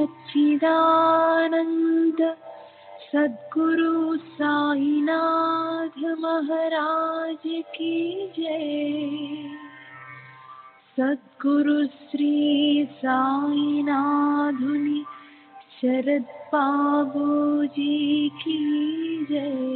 सच्चिदानंद सद्गुरु साईनाथ महाराज की जय। सद्गुरु श्री साईनाथुनि शरद बाबूजी की जय।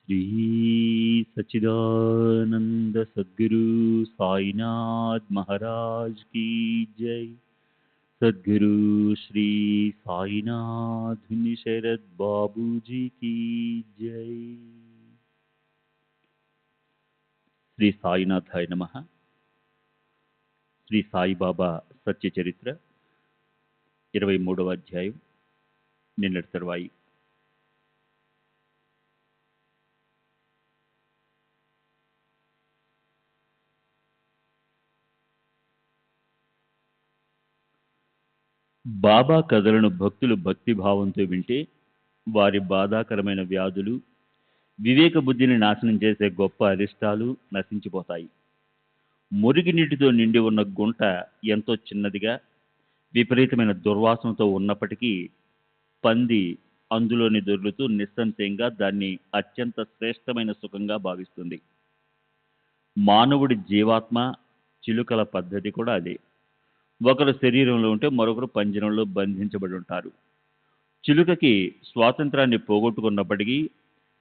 श्री सच्चिदानंद सद्गुरु साईनाथ महाराज की जय। सद्गुरु श्री साईनाथ शरद बाबूजी की जय। శ్రీ సాయినాథాయ నమః. శ్రీ సాయిబాబా సత్య చరిత్ర 23వ అధ్యాయం నిన్నటి తరువాయి. బాబా కథలను భక్తులు భక్తిభావంతో వింటే వారి బాధాకరమైన వ్యాధులు, వివేక బుద్ధిని నాశనం చేసే గొప్ప అరిష్టాలు నశించిపోతాయి. మురికి నీటితో నిండి ఉన్న గుంట ఎంతో చిన్నదిగా, విపరీతమైన దుర్వాసనతో ఉన్నప్పటికీ పంది అందులోని దొర్లుతూ నిస్సంశయంగా దాన్ని అత్యంత శ్రేష్టమైన సుఖంగా భావిస్తుంది. మానవుడి జీవాత్మ చిలుకల పద్ధతి కూడా అదే. ఒకరు శరీరంలో ఉంటే మరొకరు పంజరంలో బంధించబడి ఉంటారు. చిలుకకి స్వాతంత్రాన్ని పోగొట్టుకున్నప్పటికీ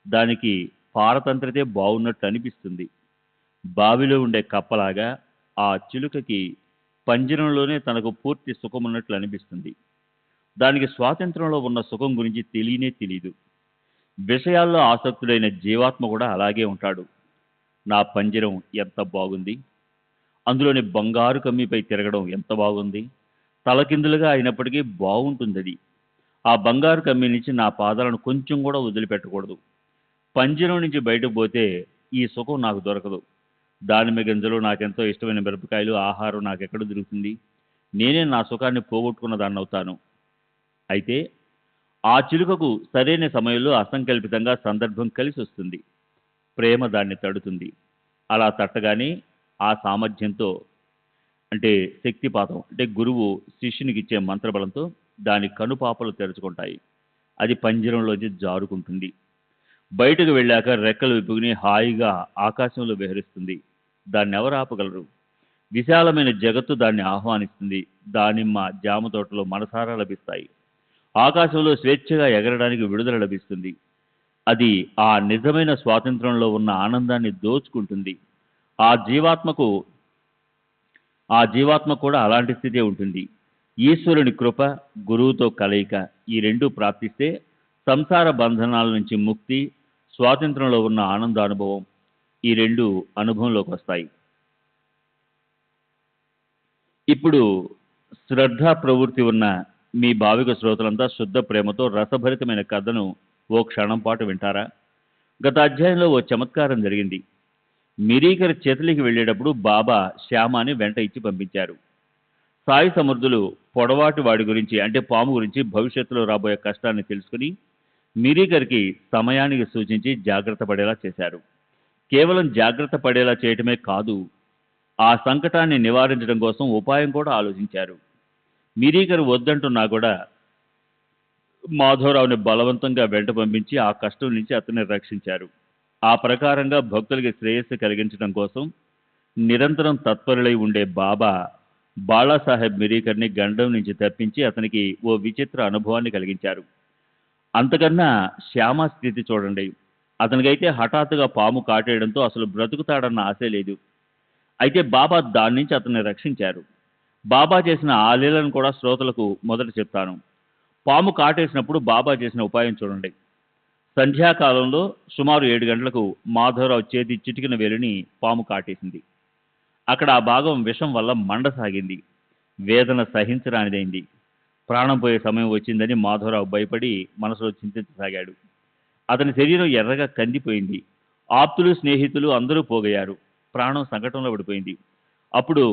దానికి పారతంత్రతే బాగున్నట్టు అనిపిస్తుంది. బావిలో ఉండే కప్పలాగా ఆ చిలుకకి పంజరంలోనే తనకు పూర్తి సుఖమున్నట్లు అనిపిస్తుంది. దానికి స్వాతంత్రంలో ఉన్న సుఖం గురించి తెలియనే తెలియదు. విషయాల్లో ఆసక్తుడైన జీవాత్మ కూడా అలాగే ఉంటాడు. నా పంజరం ఎంత బాగుంది, అందులోని బంగారు కమ్మిపై తిరగడం ఎంత బాగుంది, తలకిందులుగా అయినప్పటికీ బాగుంటుందది. ఆ బంగారు కమ్మి నుంచి నా పాదాలను కొంచెం కూడా వదిలిపెట్టకూడదు. పంజరం నుంచి బయటకు పోతే ఈ సుఖం నాకు దొరకదు. దానిమ్మ గింజలు, నాకెంతో ఇష్టమైన మిరపకాయలు, ఆహారం నాకెక్కడ దొరుకుతుంది? నేనే నా సుఖాన్ని పోగొట్టుకున్న దాన్ని అవుతాను. అయితే ఆ చిలుకకు సరైన సమయంలో అసంకల్పితంగా సందర్భం కలిసి వస్తుంది. ప్రేమ దాన్ని తడుతుంది. అలా తట్టగానే ఆ సామర్థ్యంతో, అంటే శక్తిపాతం, అంటే గురువు శిష్యునికి ఇచ్చే మంత్రబలంతో దాని కనుపాపలు తెరుచుకుంటాయి. అది పంజరంలోంచి జారుకుంటుంది. బయటకు వెళ్ళాక రెక్కలు విప్పుకుని హాయిగా ఆకాశంలో విహరిస్తుంది. దాన్ని ఎవరు ఆపగలరు? విశాలమైన జగత్తు దాన్ని ఆహ్వానిస్తుంది. దానిమ్మ, జామ తోటలో మనసారా లభిస్తాయి. ఆకాశంలో స్వేచ్ఛగా ఎగరడానికి విడుదల లభిస్తుంది. అది ఆ నిజమైన స్వాతంత్రంలో ఉన్న ఆనందాన్ని దోచుకుంటుంది. ఆ జీవాత్మ కూడా అలాంటి స్థితే ఉంటుంది. ఈశ్వరుని కృప, గురువుతో కలయిక, ఈ రెండూ ప్రాప్తిస్తే సంసార బంధనాల నుంచి ముక్తి, స్వాతంత్రంలో ఉన్న ఆనందానుభవం, ఈ రెండు అనుభవంలోకి వస్తాయి. ఇప్పుడు శ్రద్ధ ప్రవృత్తి ఉన్న మీ భావిక శ్రోతలంతా శుద్ధ ప్రేమతో రసభరితమైన కథను ఓ క్షణం పాటు వింటారా? గత అధ్యాయంలో ఓ చమత్కారం జరిగింది. మిరీకర్ చేతులికి వెళ్ళేటప్పుడు బాబా శ్యామాని వెంట ఇచ్చి పంపించారు. సాయి సమర్థులు పొడవాటి వాడి గురించి, అంటే పాము గురించి భవిష్యత్తులో రాబోయే కష్టాన్ని తెలుసుకుని మిరీకర్కి సమయానికి సూచించి జాగ్రత్త పడేలా చేశారు. కేవలం జాగ్రత్త పడేలా చేయటమే కాదు, ఆ సంకటాన్ని నివారించడం కోసం ఉపాయం కూడా ఆలోచించారు. మిరీకర్ వద్దంటున్నా కూడా మాధవరావుని బలవంతంగా వెంట పంపించి ఆ కష్టం నుంచి అతన్ని రక్షించారు. ఆ ప్రకారంగా భక్తులకి శ్రేయస్సు కలిగించడం కోసం నిరంతరం తత్పరులై ఉండే బాబా బాళాసాహెబ్ మిరీకర్ని గండం నుంచి తప్పించి అతనికి ఓ విచిత్ర అనుభవాన్ని కలిగించారు. అంతకన్నా శ్యామ స్థితి చూడండి. అతనికైతే హఠాత్తుగా పాము కాటేయడంతో అసలు బ్రతుకుతాడన్న ఆశే లేదు. అయితే బాబా దాని నుంచి అతన్ని రక్షించారు. బాబా చేసిన ఆ లీలను కూడా శ్రోతలకు మొదట చెప్తాను. పాము కాటేసినప్పుడు బాబా చేసిన ఉపాయం చూడండి. సంధ్యాకాలంలో సుమారు 7 గంటలకు మాధవరావు చేతి చిటికిన వేలుని పాము కాటేసింది. అక్కడ ఆ భాగం విషం వల్ల మండసాగింది. వేదన సహించరానిదైంది. ప్రాణం పోయే సమయం వచ్చిందని మాధవరావు భయపడి మనసులో చింతించసాగాడు. అతని శరీరం ఎర్రగా కందిపోయింది. ఆప్తులు, స్నేహితులు అందరూ పోగయ్యారు. ప్రాణం సంకటంలో పడిపోయింది. అప్పుడు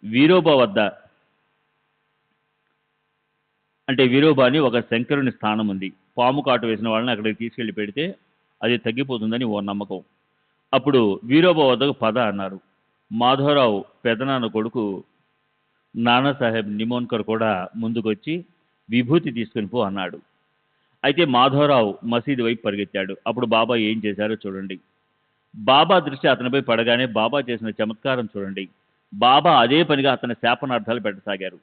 వీరోబా వద్ద, అంటే వీరోబా అని ఒక శంకరుని స్థానం ఉంది. పాము కాటు వేసిన వాళ్ళని అక్కడికి తీసుకెళ్లి పెడితే అది తగ్గిపోతుందని ఓ నమ్మకం. అప్పుడు వీరోబా వద్దకు పద అన్నారు. మాధవరావు పెదనాన్న కొడుకు నానాసాహెబ్ నిమోన్కర్ కూడా ముందుకొచ్చి విభూతి తీసుకుని పో అన్నాడు. అయితే మాధవరావు మసీదు వైపు పరిగెత్తాడు. అప్పుడు బాబా ఏం చేశారో చూడండి. బాబా దృష్టి అతనిపై పడగానే బాబా చేసిన చమత్కారం చూడండి. బాబా అదే పనిగా అతని శాపనార్థాలు పెట్టసాగారు.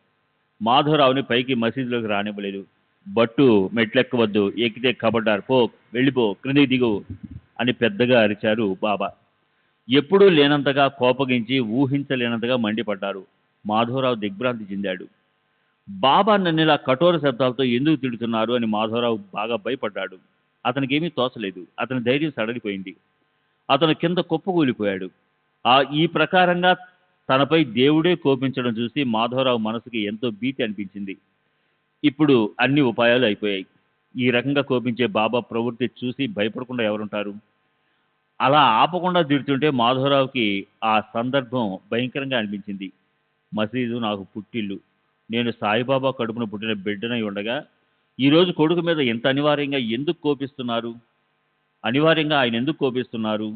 మాధవరావుని పైకి మసీదులోకి రానివ్వలేదు. బట్టు, మెట్లెక్కవద్దు, ఎక్కితే కబడ్డారు, పో, వెళ్ళిపో, క్రిందికి దిగు అని పెద్దగా అరిచారు బాబా. ఎప్పుడూ లేనంతగా కోపగించి ఊహించలేనంతగా మండిపడ్డారు. మాధవరావు దిగ్భ్రాంతి చెందాడు. బాబా నన్ను ఇలా కఠోర శబ్దాలతో ఎందుకు తిడుతున్నారు అని మాధవరావు బాగా భయపడ్డాడు. అతనికి ఏమీ తోచలేదు. అతని ధైర్యం సడలిపోయింది. అతను కింద కుప్పకూలిపోయాడు. ఈ ప్రకారంగా తనపై దేవుడే కోపించడం చూసి మాధవరావు మనసుకి ఎంతో భీతి అనిపించింది. ఇప్పుడు అన్ని ఉపాయాలు అయిపోయాయి. ఈ రకంగా కోపించే బాబా ప్రవృత్తి చూసి భయపడకుండా ఎవరుంటారు? అలా ఆపకుండా తిడుతుంటే మాధవరావుకి ఆ సందర్భం భయంకరంగా అనిపించింది. మసీదు నాకు పుట్టిల్లు. నేను సాయిబాబా కడుపున పుట్టిన బిడ్డనై ఉండగా ఈరోజు కొడుకు మీద ఎంత అనివార్యంగా ఆయన ఎందుకు కోపిస్తున్నారు?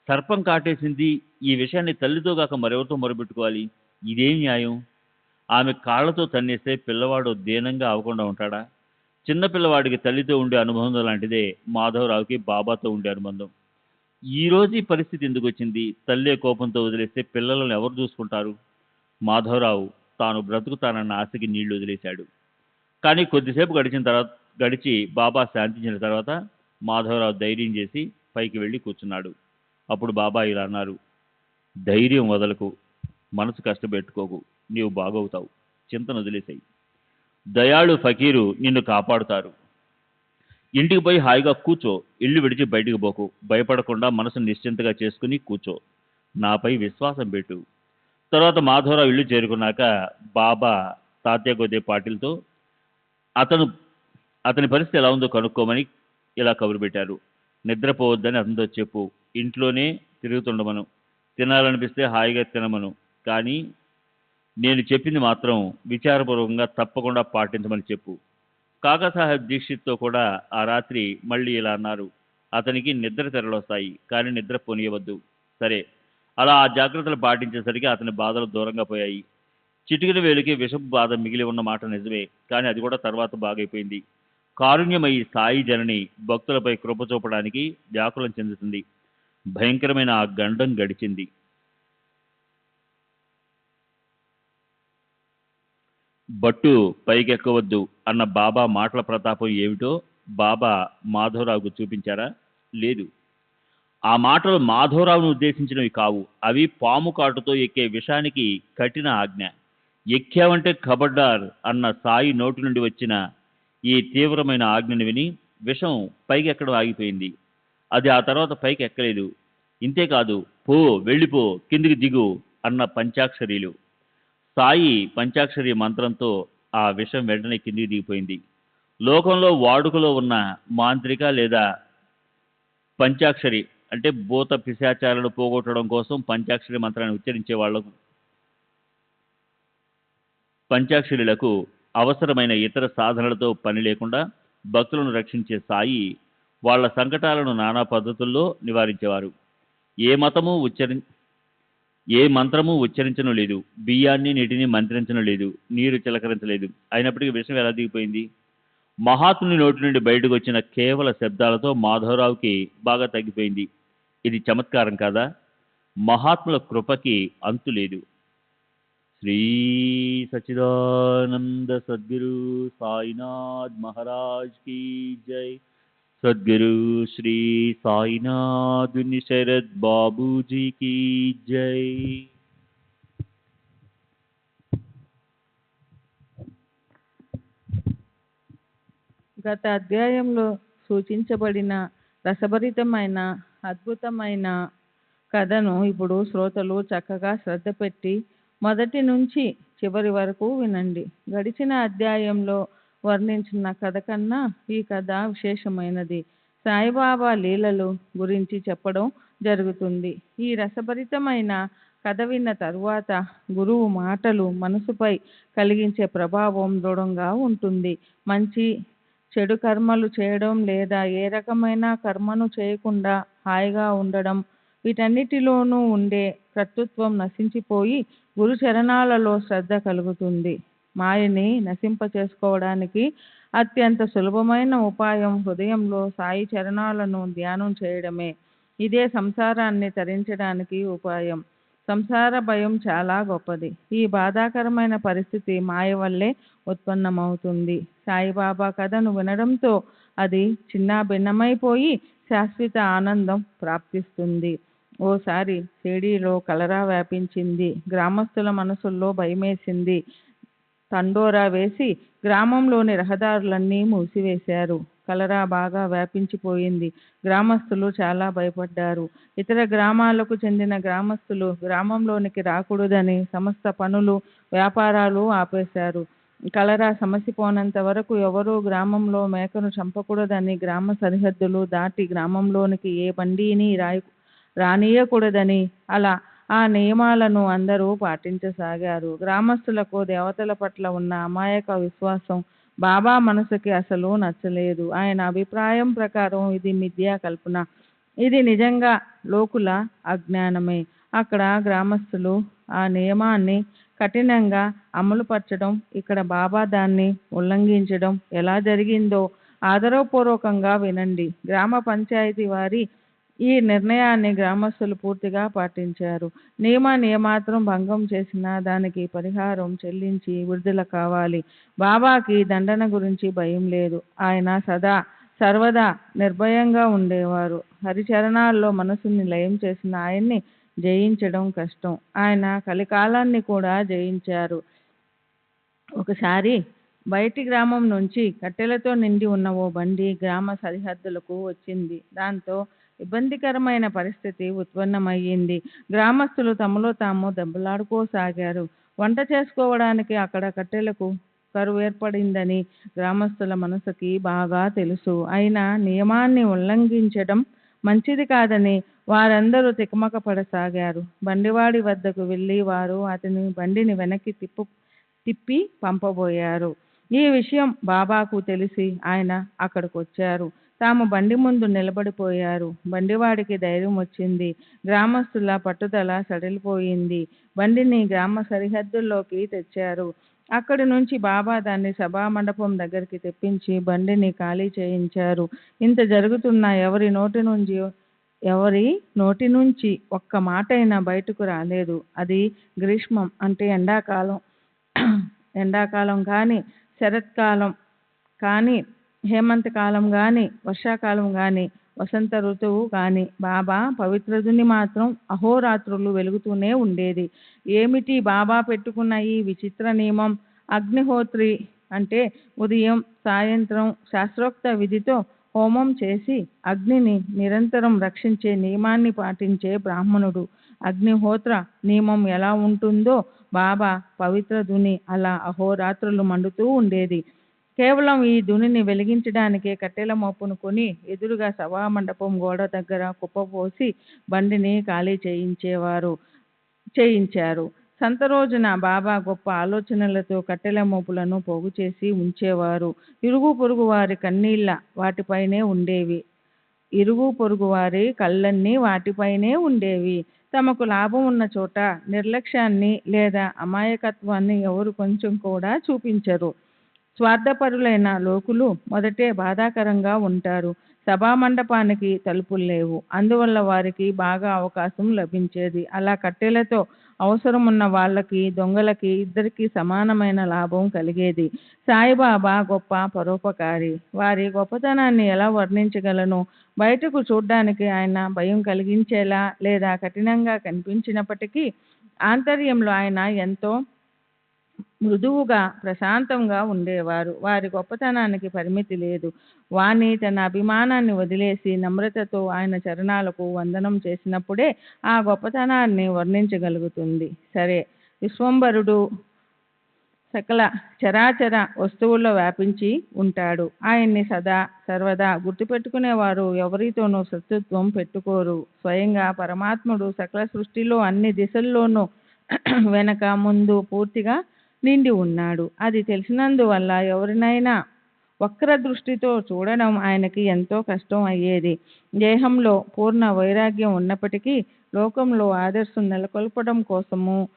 సర్పం కాటేసింది. ఈ విషయాన్ని తల్లితో కాక మరెవరితో మొరబెట్టుకోవాలి? ఇదేం న్యాయం? ఆమె కాళ్లతో తన్నేస్తే పిల్లవాడు దీనంగా అవ్వకుండా ఉంటాడా? చిన్న పిల్లవాడికి తల్లితో ఉండే అనుబంధం లాంటిదే మాధవరావుకి బాబాతో ఉండే అనుబంధం. ఈ రోజు ఈ పరిస్థితి ఎందుకు వచ్చింది? తల్లే కోపంతో వదిలేస్తే పిల్లలను ఎవరు చూసుకుంటారు? మాధవరావు తాను బ్రతుకుతానన్న ఆశకి నీళ్లు వదిలేశాడు. కానీ కొద్దిసేపు గడిచి బాబా శాంతించిన తర్వాత మాధవరావు ధైర్యం చేసి పైకి వెళ్ళి కూర్చున్నాడు. అప్పుడు బాబా ఇలా అన్నారు. ధైర్యం వదలకు, మనసు కష్టపెట్టుకోకు, నీవు బాగవుతావు, చింతను వదిలేసాయి. దయాళు ఫకీరు నిన్ను కాపాడుతారు. ఇంటికి పోయి హాయిగా కూర్చో, ఇల్లు విడిచి బయటికి పోకు, భయపడకుండా మనసు నిశ్చింతగా చేసుకుని కూర్చో, నాపై విశ్వాసం పెట్టు. తర్వాత మాధవరావు ఇల్లు చేరుకున్నాక బాబా తాత్య గోదే పాటిల్తో అతని పరిస్థితి ఎలా ఉందో కనుక్కోమని ఇలా కబురు పెట్టారు. నిద్రపోవద్దని అతనితో చెప్పు, ఇంట్లోనే తిరుగుతుండమను, తినాలనిపిస్తే హాయిగా తినమను, కానీ నేను చెప్పింది మాత్రం విచారపూర్వకంగా తప్పకుండా పాటించమని చెప్పు. కాకాసాహెబ్ దీక్షిత్తో కూడా ఆ రాత్రి మళ్ళీ ఇలా అన్నారు. అతనికి నిద్ర తెరలొస్తాయి, కానీ నిద్ర పోనీయవద్దు. సరే, అలా ఆ జాగ్రత్తలు పాటించేసరికి అతని బాధలు దూరంగా పోయాయి. చిటికిన వేలికి విషపు బాధ మిగిలి ఉన్న మాట నిజమే, కానీ అది కూడా తర్వాత బాగైపోయింది. కారుణ్యమయి సాయి జనని భక్తులపై కృప చూపడానికి వ్యాకులం చెందుతుంది. భయంకరమైన ఆ గండం గడిచింది. బట్టు పైకెక్కవద్దు అన్న బాబా మాటల ప్రతాపం ఏమిటో బాబా మాధవరావుకు చూపించారా? లేదు. ఆ మాటలు మాధవరావును ఉద్దేశించినవి కావు. అవి పాము కాటుతో ఎక్కే విషానికి కఠిన ఆజ్ఞ. ఎక్కావంటే ఖబర్దార్ అన్న సాయి నోటి నుండి వచ్చిన ఈ తీవ్రమైన ఆజ్ఞను విని విషం పైకెక్కడం ఆగిపోయింది. అది ఆ తర్వాత పైకి ఎక్కలేదు. ఇంతేకాదు, పో, వెళ్ళిపో, కిందికి దిగు అన్న పంచాక్షరీలు. సాయి పంచాక్షరి మంత్రంతో ఆ విషం వెంటనే కిందికి దిగిపోయింది. లోకంలో వాడుకలో ఉన్న మాంత్రిక లేదా పంచాక్షరి అంటే భూత పిశాచాలను పోగొట్టడం కోసం పంచాక్షరి మంత్రాన్ని ఉచ్చరించే వాళ్లకు, పంచాక్షరులకు అవసరమైన ఇతర సాధనలతో పని లేకుండా భక్తులను రక్షించే సాయి వాళ్ళ సంకటాలను నానా పద్ధతుల్లో నివారించేవారు. ఏ మంత్రము ఉచ్చరించడం లేదు, బియ్యాన్ని నీటిని మంత్రించడం లేదు, నీరు చిలకరించలేదు. అయినప్పటికీ విషయం ఎలా దిగిపోయింది? మహాత్ముని నోటి నుండి బయటకు వచ్చిన కేవల శబ్దాలతో మాధవరావుకి బాగా తగ్గిపోయింది. ఇది చమత్కారం కాదా? మహాత్ముల కృపకి అంతు లేదు. శ్రీ సచ్చిదానంద సద్గురు సాయినాథ్ మహారాజ్ की जय. सद्गुरु श्री साईनाथ शरद बाबू जी की जय. గత అధ్యాయంలో సూచించబడిన రసభరితమైన అద్భుతమైన కథను ఇప్పుడు శ్రోతలు చక్కగా శ్రద్ధ పెట్టి మొదటి నుంచి చివరి వరకు వినండి. గడిచిన అధ్యాయంలో వర్ణించిన కథ కన్నా ఈ కథ విశేషమైనది. సాయిబాబా లీలలు గురించి చెప్పడం జరుగుతుంది. ఈ రసభరితమైన కథ విన్న తరువాత గురువు మాటలు మనసుపై కలిగించే ప్రభావం దృఢంగా ఉంటుంది. మంచి చెడు కర్మలు చేయడం లేదా ఏ రకమైన కర్మను చేయకుండా హాయిగా ఉండడం, వీటన్నిటిలోనూ ఉండే కర్తృత్వం నశించిపోయి గురు చరణాలలో శ్రద్ధ కలుగుతుంది. మాయని నశింపచేసుకోవడానికి అత్యంత సులభమైన ఉపాయం హృదయంలో సాయి చరణాలను ధ్యానం చేయడమే. ఇదే సంసారాన్ని తరించడానికి ఉపాయం. సంసార భయం చాలా గొప్పది. ఈ బాధాకరమైన పరిస్థితి మాయ వల్లే ఉత్పన్నమవుతుంది. సాయిబాబా కథను వినడంతో అది చిన్న భిన్నమైపోయి శాశ్వత ఆనందం ప్రాప్తిస్తుంది. ఓసారి షిరిడీలో కలరా వ్యాపించింది. గ్రామస్తుల మనసుల్లో భయమేసింది. తండోరా వేసి గ్రామంలోని రహదారులన్నీ మూసివేశారు. కలరా బాగా వ్యాపించిపోయింది. గ్రామస్తులు చాలా భయపడ్డారు. ఇతర గ్రామాలకు చెందిన గ్రామస్తులు గ్రామంలోనికి రాకూడదని సమస్త పనులు, వ్యాపారాలు ఆపేశారు. కలరా సమసిపోనంత వరకు ఎవరూ గ్రామంలో మేకను చంపకూడదని, గ్రామ సరిహద్దులు దాటి గ్రామంలోనికి ఏ బండిని రానియకూడదని, అలా ఆ నియమాలను అందరూ పాటించసాగారు. గ్రామస్తులకు దేవతల పట్ల ఉన్న అమాయక విశ్వాసం బాబా మనసుకి అసలు నచ్చలేదు. ఆయన అభిప్రాయం ప్రకారం ఇది మిథ్యా కల్పన, ఇది నిజంగా లోకుల అజ్ఞానమే. అక్కడ గ్రామస్తులు ఆ నియమాన్ని కఠినంగా అమలుపరచడం, ఇక్కడ బాబా దాన్ని ఉల్లంఘించడం ఎలా జరిగిందో ఆదరపూర్వకంగా వినండి. గ్రామ పంచాయతీ వారి ఈ నిర్ణయాన్ని గ్రామస్తులు పూర్తిగా పాటించారు. నియమాత్రం భంగం చేసినా దానికి పరిహారం చెల్లించి విడుదల కావాలి. బాబాకి దండన గురించి భయం లేదు. ఆయన సర్వదా నిర్భయంగా ఉండేవారు. హరిచరణాల్లో మనసుని లయం చేసిన ఆయన్ని జయించడం కష్టం. ఆయన కలికాలాన్ని కూడా జయించారు. ఒకసారి బయటి గ్రామం నుంచి కట్టెలతో నిండి ఉన్న ఓ బండి గ్రామ సరిహద్దులకు వచ్చింది. దాంతో ఇబ్బందికరమైన పరిస్థితి ఉత్పన్నమయ్యింది. గ్రామస్తులు తమలో తాము దెబ్బలాడుకోసాగారు. వంట చేసుకోవడానికి అక్కడ కట్టెలకు కరువు ఏర్పడిందని గ్రామస్తుల మనసుకి బాగా తెలుసు. అయినా నియమాన్ని ఉల్లంఘించడం మంచిది కాదని వారందరూ తికమక పడసాగారు. బండివాడి వద్దకు వెళ్ళి వారు అతని బండిని వెనక్కి తిప్పి పంపబోయారు. ఈ విషయం బాబాకు తెలిసి ఆయన అక్కడికొచ్చారు. తాము బండి ముందు నిలబడిపోయారు. బండివాడికి ధైర్యం వచ్చింది. గ్రామస్తుల పట్టుదల సడలిపోయింది. బండిని గ్రామ సరిహద్దుల్లోకి తెచ్చారు. అక్కడి నుంచి బాబా దాన్ని సభా మండపం దగ్గరికి తెప్పించి బండిని ఖాళీ చేయించారు. ఇంత జరుగుతున్నా ఎవరి నోటి నుంచి ఒక్క మాటైనా బయటకు రాలేదు. అది గ్రీష్మం అంటే ఎండాకాలం కానీ, శరత్కాలం కానీ, హేమంతకాలం కానీ, వర్షాకాలం కానీ, వసంత ఋతువు కానీ బాబా పవిత్రదుని మాత్రం అహోరాత్రులు వెలుగుతూనే ఉండేది. ఏమిటి బాబా పెట్టుకున్న ఈ విచిత్ర నియమం? అగ్నిహోత్రి అంటే ఉదయం సాయంత్రం శాస్త్రోక్త విధితో హోమం చేసి అగ్నిని నిరంతరం రక్షించే నియమాన్ని పాటించే బ్రాహ్మణుడు. అగ్నిహోత్ర నియమం ఎలా ఉంటుందో బాబా పవిత్ర ధుని అలా అహోరాత్రులు మండుతూ ఉండేది. కేవలం ఈ ధునిని వెలిగించడానికే కట్టెల మోపును కొని ఎదురుగా సభామండపం గోడ దగ్గర కుప్పపోసి బండిని ఖాళీ చేయించారు. సంత రోజున బాబా గొప్ప ఆలోచనలతో కట్టెల మోపులను పోగు చేసి ఉంచేవారు. ఇరుగు పొరుగు వారి కన్నీళ్ళ వాటిపైనే ఉండేవి. ఇరుగు పొరుగు వారి కళ్ళన్నీ వాటిపైనే ఉండేవి. తమకు లాభం ఉన్న చోట నిర్లక్ష్యాన్ని లేదా అమాయకత్వాన్ని ఎవరు కొంచెం కూడా చూపించరు. స్వార్థపరులైన లోకులు మొదటే బాధాకరంగా ఉంటారు. సభామండపానికి తలుపులు లేవు. అందువల్ల వారికి బాగా అవకాశం లభించేది. అలా కట్టెలతో అవసరమున్న వాళ్ళకి, దొంగలకి ఇద్దరికీ సమానమైన లాభం కలిగేది. సాయిబాబా గొప్ప పరోపకారి. వారి గొప్పతనాన్ని ఎలా వర్ణించగలను? బయటకు చూడ్డానికి ఆయన భయం కలిగించేలా లేదా కఠినంగా కనిపించినప్పటికీ ఆంతర్యంలో ఆయన ఎంతో మృదువుగా ప్రశాంతంగా ఉండేవారు. వారి గొప్పతనానికి పరిమితి లేదు. వాణి తన అభిమానాన్ని వదిలేసి నమ్రతతో ఆయన చరణాలకు వందనం చేసినప్పుడే ఆ గొప్పతనాన్ని వర్ణించగలుగుతుంది. సరే, విశ్వంభరుడు సకల చరాచర వస్తువుల్లో వ్యాపించి ఉంటాడు. ఆయన్ని సదా సర్వదా గుర్తుపెట్టుకునేవారు ఎవరితోనూ శత్రుత్వం పెట్టుకోరు. స్వయంగా పరమాత్ముడు సకల సృష్టిలో అన్ని దిశల్లోనూ వెనక ముందు పూర్తిగా నిండి ఉన్నాడు. అది తెలిసినందువల్ల ఎవరినైనా వక్ర దృష్టితో చూడడం ఆయనకి ఎంతో కష్టం అయ్యేది. దేహంలో పూర్ణ వైరాగ్యం ఉన్నప్పటికీ లోకంలో ఆదర్శం నెలకొల్పడం కోసము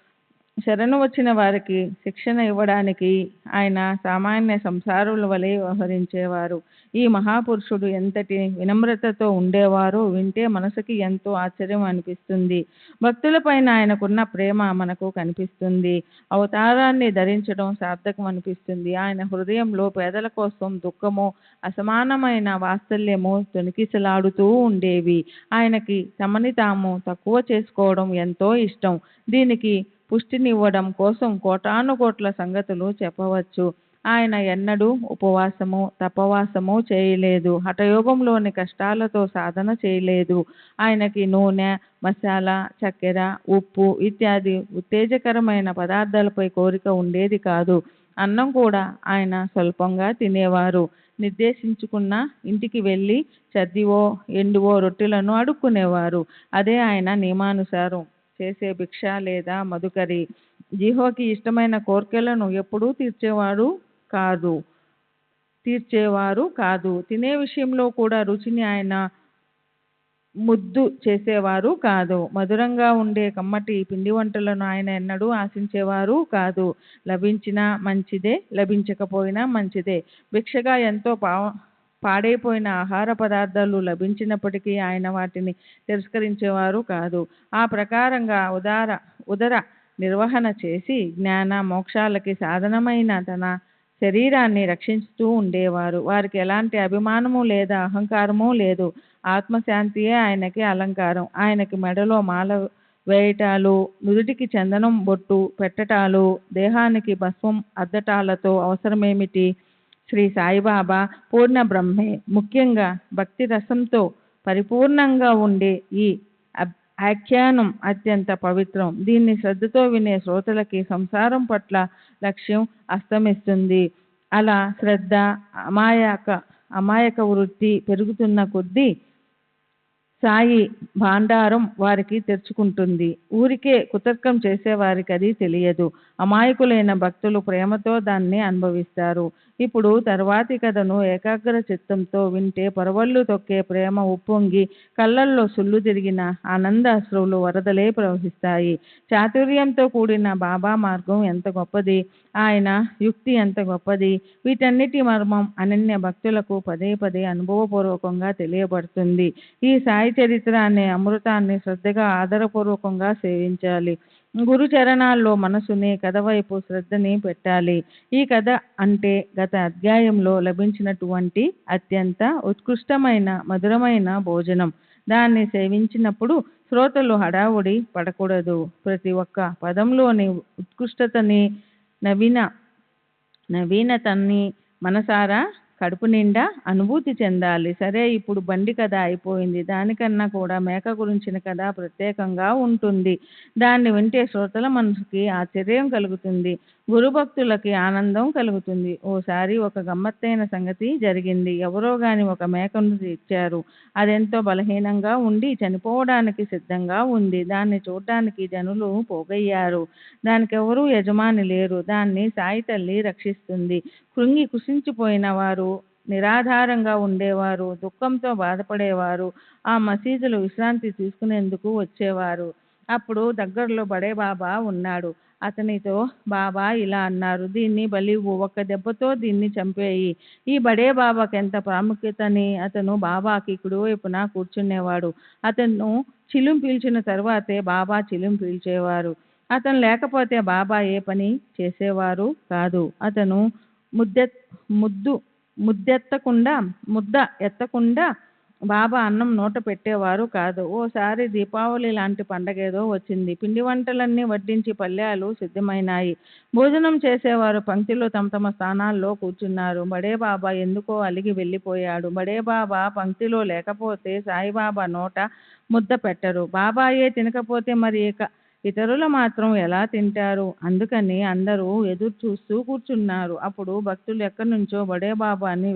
శరణు వచ్చిన వారికి శిక్షణ ఇవ్వడానికి ఆయన సామాన్య సంసారుల వలె వ్యవహరించేవారు. ఈ మహాపురుషుడు ఎంతటి వినమ్రతతో ఉండేవారో వింటే మనసుకి ఎంతో ఆశ్చర్యం అనిపిస్తుంది. భక్తులపైన ఆయనకున్న ప్రేమ మనకు కనిపిస్తుంది. అవతారాన్ని ధరించడం సార్థకం అనిపిస్తుంది. ఆయన హృదయంలో పేదల కోసం దుఃఖము, అసమానమైన వాత్సల్యము తొణికిసలాడుతూ ఉండేవి. ఆయనకి తమని తాము తక్కువ చేసుకోవడం ఎంతో ఇష్టం. దీనికి పుష్టినివ్వడం కోసం కోటానుకోట్ల సంగతులు చెప్పవచ్చు. ఆయన ఎన్నడూ ఉపవాసము, తపవాసము చేయలేదు. హఠయోగంలోని కష్టాలతో సాధన చేయలేదు. ఆయనకి నూనె, మసాలా, చక్కెర, ఉప్పు ఇత్యాది ఉత్తేజకరమైన పదార్థాలపై కోరిక ఉండేది కాదు. అన్నం కూడా ఆయన స్వల్పంగా తినేవారు. నిర్దేశించుకున్న ఇంటికి వెళ్ళి చద్దివో ఎండువో రొట్టెలను అడుక్కునేవారు. అదే ఆయన నియమానుసారం చేసే భిక్ష లేదా మధుకరి. జిహ్వకి ఇష్టమైన కోర్కెలను ఎప్పుడూ తీర్చేవారు కాదు. తినే విషయంలో కూడా రుచిని ఆయన ముద్దు చేసేవారు కాదు. మధురంగా ఉండే కమ్మటి పిండి వంటలను ఆయన ఎన్నడూ ఆశించేవారు కాదు. లభించినా మంచిదే, లభించకపోయినా మంచిదే. భిక్షగా ఎంతో పాడైపోయిన ఆహార పదార్థాలు లభించినప్పటికీ ఆయన వాటిని తిరస్కరించేవారు కాదు. ఆ ప్రకారంగా ఉదర నిర్వహణ చేసి జ్ఞాన మోక్షాలకి సాధనమైన తన శరీరాన్ని రక్షిస్తూ ఉండేవారు. వారికి ఎలాంటి అభిమానము లేదా అహంకారము లేదు. ఆత్మశాంతియే ఆయనకి అలంకారం. ఆయనకి మెడలో మాల వేయటాలు, నుదుటికి చందనం బొట్టు పెట్టటాలు, దేహానికి భస్మం అద్దటాలతో అవసరమేమిటి? శ్రీ సాయిబాబా పూర్ణ బ్రహ్మే. ముఖ్యంగా భక్తి రసంతో పరిపూర్ణంగా ఉండే ఈ ఆఖ్యానం అత్యంత పవిత్రం. దీన్ని శ్రద్ధతో వినే శ్రోతలకి సంసారం పట్ల లక్ష్యం అస్తమిస్తుంది. అలా శ్రద్ధ, అమాయక వృత్తి పెరుగుతున్న కొద్దీ సాయి భాండారం వారికి తెరుచుకుంటుంది. ఊరికే కుతర్కం చేసేవారికి అది తెలియదు. అమాయకులైన భక్తులు ప్రేమతో దాన్ని అనుభవిస్తారు. ఇప్పుడు తర్వాతి కథను ఏకాగ్ర చిత్తంతో వింటే పరవళ్ళు తొక్కే ప్రేమ ఉప్పొంగి కళ్ళల్లో సుళ్ళు తిరిగిన ఆనందాశ్రువులు వరదలే ప్రవహిస్తాయి. చాతుర్యంతో కూడిన బాబా మార్గం ఎంత గొప్పది, ఆయన యుక్తి ఎంత గొప్పది. వీటన్నిటి మర్మం అనన్య భక్తులకు పదే పదే అనుభవపూర్వకంగా తెలియబడుతుంది. ఈ సాయి చరిత్ర అనే అమృతాన్ని శ్రద్ధగా ఆదరపూర్వకంగా సేవించాలి. గురు చరణాల్లో మనసుని కథ వైపు శ్రద్ధని పెట్టాలి. ఈ కథ అంటే గత అధ్యాయంలో లభించినటువంటి అత్యంత ఉత్కృష్టమైన మధురమైన భోజనం. దాన్ని సేవించినప్పుడు శ్రోతలు హడావుడి పడకూడదు. ప్రతి ఒక్క పదంలోని ఉత్కృష్టతని, నవీనతని మనసారా కడుపు నిండా అనుభూతి చెందాలి. సరే, ఇప్పుడు బండి కథ అయిపోయింది. దానికన్నా కూడా మేక గురించిన కథ ప్రత్యేకంగా ఉంటుంది. దాన్ని వింటే శ్రోతల మనసుకి ఆశ్చర్యం కలుగుతుంది, గురుభక్తులకి ఆనందం కలుగుతుంది. ఓసారి ఒక గమ్మత్తైన సంగతి జరిగింది. ఎవరో గాని ఒక మేకను ఇచ్చారు. అదెంతో బలహీనంగా ఉండి చనిపోవడానికి సిద్ధంగా ఉంది. దాన్ని చూడ్డానికి జనులు పోగయ్యారు. దానికెవరూ యజమాని లేరు. దాన్ని సాయి తల్లి రక్షిస్తుంది. కృంగి కుసించిపోయిన వారు, నిరాధారంగా ఉండేవారు, దుఃఖంతో బాధపడేవారు ఆ మసీదులో విశ్రాంతి తీసుకునేందుకు వచ్చేవారు. అప్పుడు దగ్గరలో బడే బాబా ఉన్నాడు. అతనితో బాబా ఇలా అన్నారు, దీన్ని బలివ్వు, ఒక్క దెబ్బతో దీన్ని చంపేయి. ఈ బడే బాబాకి ఎంత ప్రాముఖ్యతని. అతను బాబాకి కుడివైపున కూర్చునేవాడు. అతను చిలుం పీల్చిన తరువాతే బాబా చిలుం పీల్చేవారు. అతను లేకపోతే బాబా ఏ పని చేసేవారు కాదు. అతను ముద్ద ఎత్తకుండా బాబా అన్నం నోట పెట్టేవారు కాదు. ఓసారి దీపావళి లాంటి పండగేదో వచ్చింది. పిండి వంటలన్నీ వడ్డించి పళ్ళ్యాలు సిద్ధమైనాయి. భోజనం చేసేవారు పంక్తిలో తమ తమ స్థానాల్లో కూర్చున్నారు. బడే బాబా ఎందుకో అలిగి వెళ్ళిపోయాడు. బడే బాబా పంక్తిలో లేకపోతే సాయిబాబా నోట ముద్ద పెట్టరు. బాబాయే తినకపోతే మరి ఇతరులు మాత్రం ఎలా తింటారు? అందుకని అందరూ ఎదురు చూస్తూ కూర్చున్నారు. అప్పుడు భక్తులు ఎక్కడి నుంచో బడే బాబాని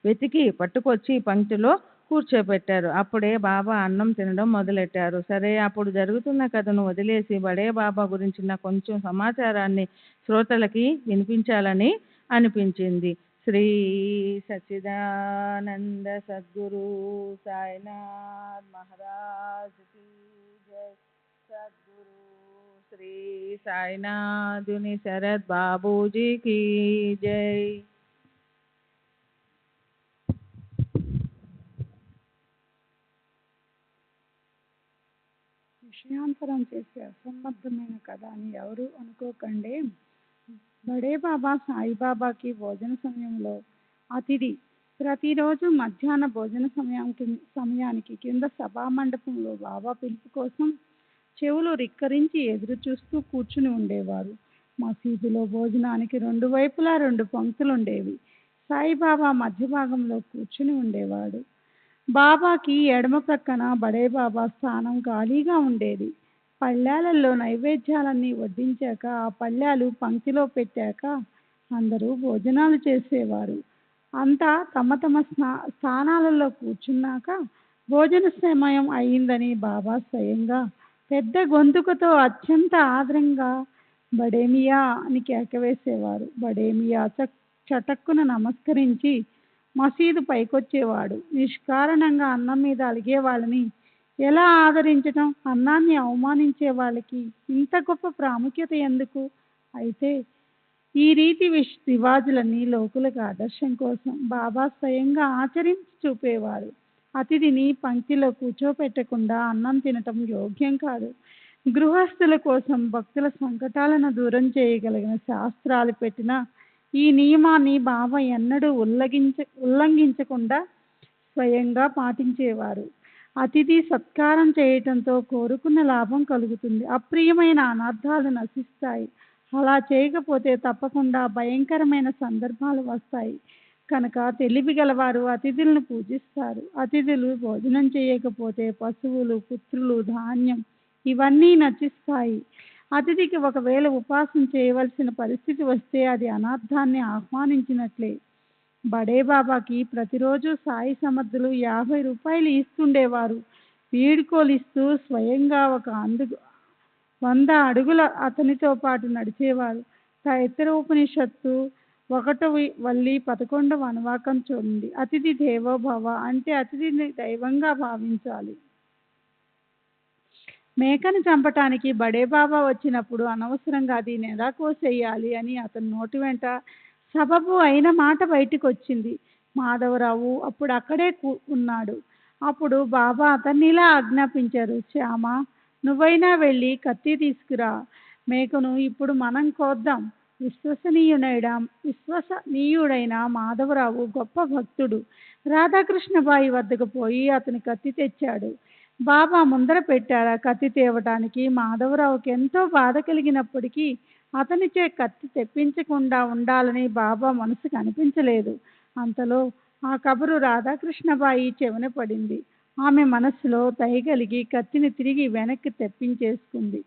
వెతికి పట్టుకొచ్చి పంక్తిలో కూర్చోబెట్టారు. అప్పుడే బాబా అన్నం తినడం మొదలెట్టారు. సరే, అప్పుడు జరుగుతున్న కథను వదిలేసి బడే బాబా గురించిన కొంచెం సమాచారాన్ని శ్రోతలకి వినిపించాలని అనిపించింది. శ్రీ సచ్చిదానంద సద్గురు సాయినాథ్ మహారాజ్ కీ జై. సద్గురు శ్రీ సాయినాథుని శరత్ బాబూజీ కీ జై. విషయాంతరం చేసే అసంబద్ధమైన కథ అని ఎవరు అనుకోకండి. బడే బాబా సాయిబాబాకి భోజన సమయంలో అతిథి. ప్రతిరోజు మధ్యాహ్న భోజన సమయానికి కింద సభామండపంలో బాబా పిలుపు కోసం చెవులు రిక్కరించి ఎదురు చూస్తూ కూర్చుని ఉండేవారు. మసీదులో భోజనానికి రెండు వైపులా 2 పంక్తులుండేవి. సాయిబాబా మధ్య భాగంలో కూర్చుని ఉండేవాడు. బాబాకి ఎడమ ప్రక్కన బడే బాబా స్థానం ఖాళీగా ఉండేది. పళ్ళాలలో నైవేద్యాలన్నీ వడ్డించాక, ఆ పళ్ళాలు పంక్తిలో పెట్టాక అందరూ భోజనాలు చేసేవారు. అంతా తమ తమ స్థానాలలో కూర్చున్నాక భోజన సమయం అయిందని బాబా స్వయంగా పెద్ద గొంతుకతో అత్యంత ఆదరంగా బడేమియా అని కేకవేసేవారు. బడేమియా చటక్కున నమస్కరించి మసీదు పైకొచ్చేవాడు. నిష్కారణంగా అన్నం మీద అలిగే వాళ్ళని ఎలా ఆదరించటం? అన్నాన్ని అవమానించే వాళ్ళకి ఇంత గొప్ప ప్రాముఖ్యత ఎందుకు? అయితే ఈ రీతి రివాజులన్నీ లోకులకు ఆదర్శం కోసం బాబా స్వయంగా ఆచరించి చూపేవారు. అతిథిని పంక్తిలో కూర్చోపెట్టకుండా అన్నం తినటం యోగ్యం కాదు. గృహస్థుల కోసం భక్తుల సంకటాలను దూరం చేయగలిగిన శాస్త్రాలు పెట్టిన ఈ నియమాన్ని బాబా ఎన్నడూ ఉల్లంఘించకుండా స్వయంగా పాటించేవారు. అతిథి సత్కారం చేయటంతో కోరుకున్న లాభం కలుగుతుంది. అప్రియమైన అనర్థాలు నశిస్తాయి. అలా చేయకపోతే తప్పకుండా భయంకరమైన సందర్భాలు వస్తాయి. కనుక తెలివి గలవారు అతిథులను పూజిస్తారు. అతిథులు భోజనం చేయకపోతే పశువులు, పుత్రులు, ధాన్యం ఇవన్నీ నశిస్తాయి. అతిథికి ఒకవేళ ఉపాసన చేయవలసిన పరిస్థితి వస్తే అది అనర్థాన్ని ఆహ్వానించినట్లే. బడే బాబాకి ప్రతిరోజు సాయి సమర్థులు 50 రూపాయలు ఇస్తుండేవారు. వీడ్కోలిస్తూ స్వయంగా 100 అడుగుల అతనితో పాటు నడిచేవారు. తైత్తరీయోపనిషత్తు 1వ వల్లి 11వ అనువాకం చూడండి. అతిథి దేవోభవ అంటే అతిథిని దైవంగా భావించాలి. మేకను చంపటానికి బడే బాబా వచ్చినప్పుడు అనవసరంగా దీన్ని ఎలా కోసేయాలి అని అతని నోటి వెంట సబబు అయిన మాట బయటికి వచ్చింది. మాధవరావు అప్పుడు అక్కడే ఉన్నాడు. అప్పుడు బాబా అతన్ని ఇలా ఆజ్ఞాపించారు, శ్యామ, నువ్వైనా వెళ్ళి కత్తి తీసుకురా. మేకను ఇప్పుడు మనం కోద్దాం. విశ్వసనీయుడైన మాధవరావు గొప్ప భక్తుడు. రాధాకృష్ణబాయి వద్దకు పోయి అతని కత్తి తెచ్చాడు. బాబా ముందర పెట్టారు. ఆ కత్తి తేవటానికి మాధవరావుకి ఎంతో బాధ కలిగినప్పటికీ అతనిచే కత్తి తెప్పించకుండా ఉండాలని బాబా మనసుకు అనిపించలేదు. అంతలో ఆ కబురు రాధాకృష్ణబాయి చెవిన పడింది. ఆమె మనస్సులో దయ కలిగి కత్తిని తిరిగి వెనక్కి తెప్పించేసుకుంది.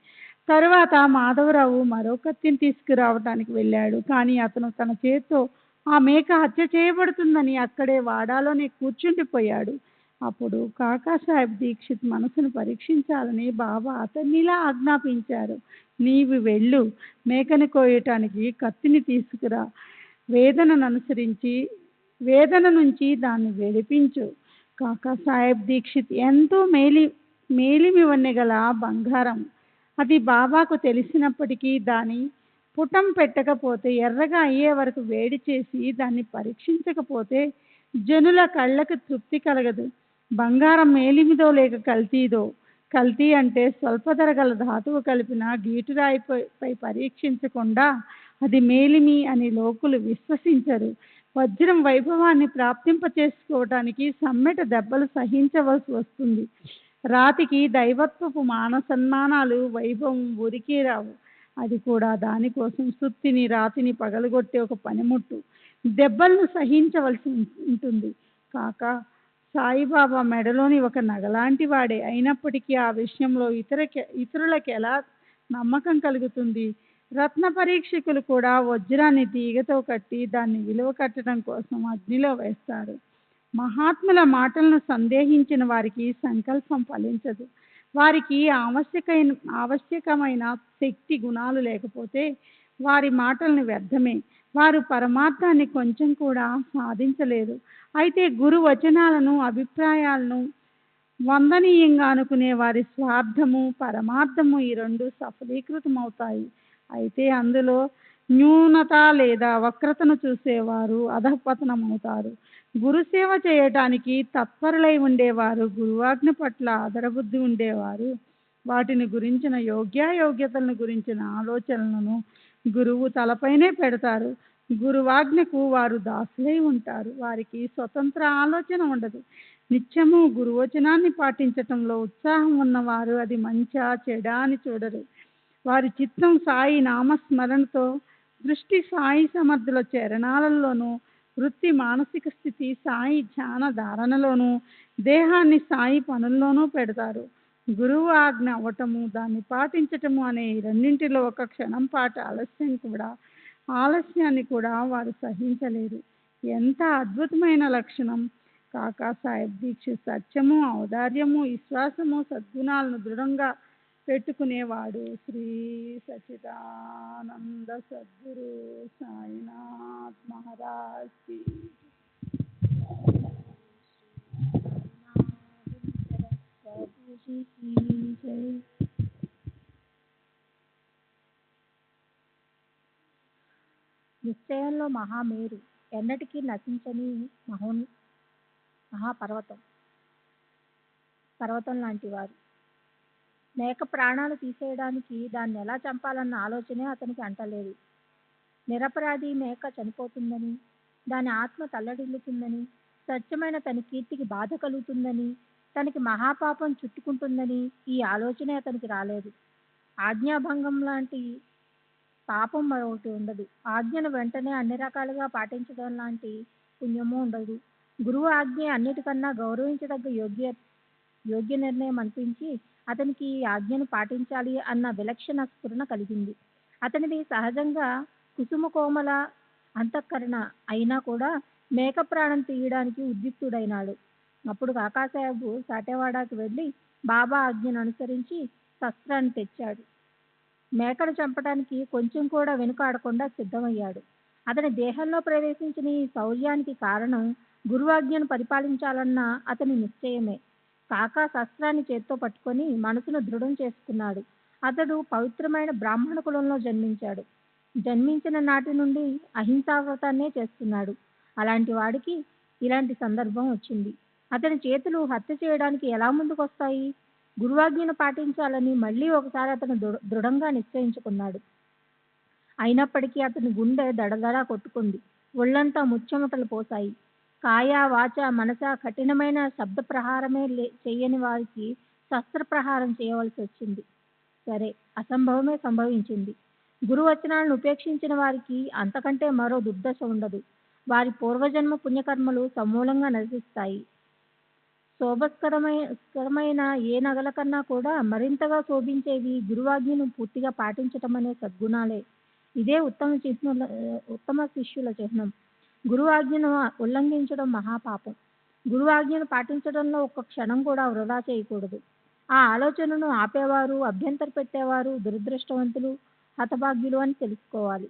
తరువాత మాధవరావు మరో కత్తిని తీసుకురావటానికి వెళ్ళాడు. కానీ అతను తన చేత్తో ఆ మేక హత్య చేయబడుతుందని అక్కడే వాడాలోనే కూర్చుండిపోయాడు. అప్పుడు కాకాసాహెబ్ దీక్షిత్ మనసును పరీక్షించాలని బాబా అతన్నిలా ఆజ్ఞాపించారు, నీవు వెళ్ళు, మేకని కోయటానికి కత్తిని తీసుకురా, వేదన నుంచి దాన్ని విడిపించు. కాకాసాహెబ్ దీక్షిత్ ఎంతో మేలిమి వన్నెగల బంగారం. అది బాబాకు తెలిసినప్పటికీ దాని పుటం పెట్టకపోతే, ఎర్రగా అయ్యే వరకు వేడి చేసి దాన్ని పరీక్షించకపోతే జనుల కళ్ళకు తృప్తి కలగదు. బంగారం మేలిమిదో లేక కల్తీదో. కల్తీ అంటే స్వల్ప ధర గల ధాతువు కలిపిన గీటురాయిపై పరీక్షించకుండా అది మేలిమి అని లోకులు విశ్వసించరు. వజ్రం వైభవాన్ని ప్రాప్తింపచేసుకోవటానికి సమ్మెట దెబ్బలు సహించవలసి వస్తుంది. రాతికి దైవత్వపు మానసన్మానాలు, వైభవం ఊరికే రావు. అది కూడా దానికోసం సుత్తిని, రాతిని పగలగొట్టే ఒక పనిముట్టు. దెబ్బలను సహించవలసి ఉంటుంది. కాక సాయిబాబా మెడలోని ఒక నగలాంటి వాడే అయినప్పటికీ ఆ విషయంలో ఇతరులకు ఎలా నమ్మకం కలుగుతుంది? రత్న పరీక్షకులు కూడా వజ్రాన్ని తీగతో కట్టి దాన్ని విలువ కట్టడం కోసం అగ్నిలో వేస్తారు. మహాత్ముల మాటలను సందేహించిన వారికి సంకల్పం ఫలించదు. వారికి ఆవశ్యకమైన శక్తి గుణాలు లేకపోతే వారి మాటలను వ్యర్థమే. వారు పరమార్థాన్ని కొంచెం కూడా సాధించలేరు. అయితే గురు వచనాలను, అభిప్రాయాలను వందనీయంగా అనుకునే వారి స్వార్థము, పరమార్థము ఈ రెండు సఫలీకృతమవుతాయి. అయితే అందులో న్యూనత లేదా వక్రతను చూసేవారు అధపతనమవుతారు. గురుసేవ చేయటానికి తత్పరులై ఉండేవారు, గురువాజ్ఞ పట్ల ఆదరబుద్ధి ఉండేవారు, వాటిని గురించిన యోగ్యతలను గురించిన ఆలోచనలను గురువు తలపైనే పెడతారు. గురువాజ్ఞకు వారు దాసులై ఉంటారు. వారికి స్వతంత్ర ఆలోచన ఉండదు. నిత్యము గురువచనాన్ని పాటించటంలో ఉత్సాహం ఉన్నవారు అది మంచా చెడా అని చూడరు. వారి చిత్తం సాయి నామస్మరణతో, దృష్టి సాయి సమర్థుల చరణాలలోనూ, వృత్తి మానసిక స్థితి సాయి ధ్యాన ధారణలోనూ, దేహాన్ని సాయి పనుల్లోనూ పెడతారు. గురువు ఆజ్ఞ అవ్వటము, దాన్ని పాటించటము అనే ఈ రెండింటిలో ఒక క్షణం పాటు ఆలస్యాన్ని కూడా వారు సహించలేరు. ఎంత అద్భుతమైన లక్షణం! కాకాసాహెబ్ దీక్షిత్ సత్యము, ఔదార్యము, విశ్వాసము, సద్గుణాలను దృఢంగా పెట్టుకునేవాడు. శ్రీ సచ్చిదానంద సద్గురు సాయినాథ్ మహారాజ్ కి జై. నిశ్చయంలో మహామేరు, ఎన్నటికీ నశించని పర్వతం లాంటి వారు. మేక ప్రాణాలు తీసేయడానికి దాన్ని ఎలా చంపాలన్న ఆలోచనే అతనికి అంటలేదు. నిరపరాధి మేక చనిపోతుందని, దాని ఆత్మ తల్లడిల్లుతుందని, స్వచ్ఛమైన తన కీర్తికి బాధ కలుగుతుందని తనకి మహాపాపం చుట్టుకుంటుందని ఈ ఆలోచనే అతనికి రాలేదు. ఆజ్ఞాభంగం లాంటి పాపం మరొకటి ఉండదు. ఆజ్ఞను వెంటనే అన్ని రకాలుగా పాటించడం లాంటి పుణ్యము ఉండదు. గురువు ఆజ్ఞ అన్నిటికన్నా గౌరవించదగ్గ యోగ్య నిర్ణయం అనిపించి అతనికి ఈ ఆజ్ఞను పాటించాలి అన్న విలక్షణ స్ఫురణ కలిగింది. అతనిది సహజంగా కుసుమ కోమల అంతఃకరణ అయినా కూడా మేక ప్రాణం తీయడానికి ఉద్యుక్తుడైనాడు. అప్పుడు కాకాసాహెబ్ సాటేవాడాకి వెళ్ళి బాబా ఆజ్ఞను అనుసరించి శస్త్రాన్ని తెచ్చాడు. మేకను చంపడానికి కొంచెం కూడా వెనుకాడకుండా సిద్ధమయ్యాడు. అతని దేహంలో ప్రవేశించిన ఈ శౌర్యానికి కారణం గురువాజ్ఞను పరిపాలించాలన్న అతని నిశ్చయమే. కాకా శస్త్రాన్ని చేత్తో పట్టుకొని మనసును దృఢం చేసుకున్నాడు. అతడు పవిత్రమైన బ్రాహ్మణ కులంలో జన్మించాడు. జన్మించిన నాటి నుండి అహింసావ్రతాన్నే చేస్తున్నాడు. అలాంటి వాడికి ఇలాంటి సందర్భం వచ్చింది. అతని చేతులు హత్య చేయడానికి ఎలా ముందుకొస్తాయి? గురువాజ్ఞను పాటించాలని మళ్ళీ ఒకసారి అతను దృఢంగా నిశ్చయించుకున్నాడు. అయినప్పటికీ అతని గుండె దడదడా కొట్టుకుంది. ఒళ్ళంతా ముచ్చెమటలు పోసాయి. కాయ వాచ మనస కఠినమైన శబ్ద ప్రహారమే చెయ్యని వారికి శస్త్రప్రహారం చేయవలసి వచ్చింది. సరే, అసంభవమే సంభవించింది. గురువచనాలను ఉపేక్షించిన వారికి అంతకంటే మరో దుర్దశ ఉండదు. వారి పూర్వజన్మ పుణ్యకర్మలు సమూలంగా నశిస్తాయి. శోభస్కరమైన ఏ నగల కన్నా కూడా మరింతగా శోభించేవి గురువాజ్ఞను పూర్తిగా పాటించటం అనే సద్గుణాలే. ఇదే ఉత్తమ శిష్యుల చిహ్నం. గురువాజ్ఞను ఉల్లంఘించడం మహాపాపం. గురువాజ్ఞను పాటించడంలో ఒక్క క్షణం కూడా వృధా చేయకూడదు. ఆ ఆలోచనను ఆపేవారు, అభ్యంతర పెట్టేవారు దురదృష్టవంతులు, హతభాగ్యులు అని తెలుసుకోవాలి.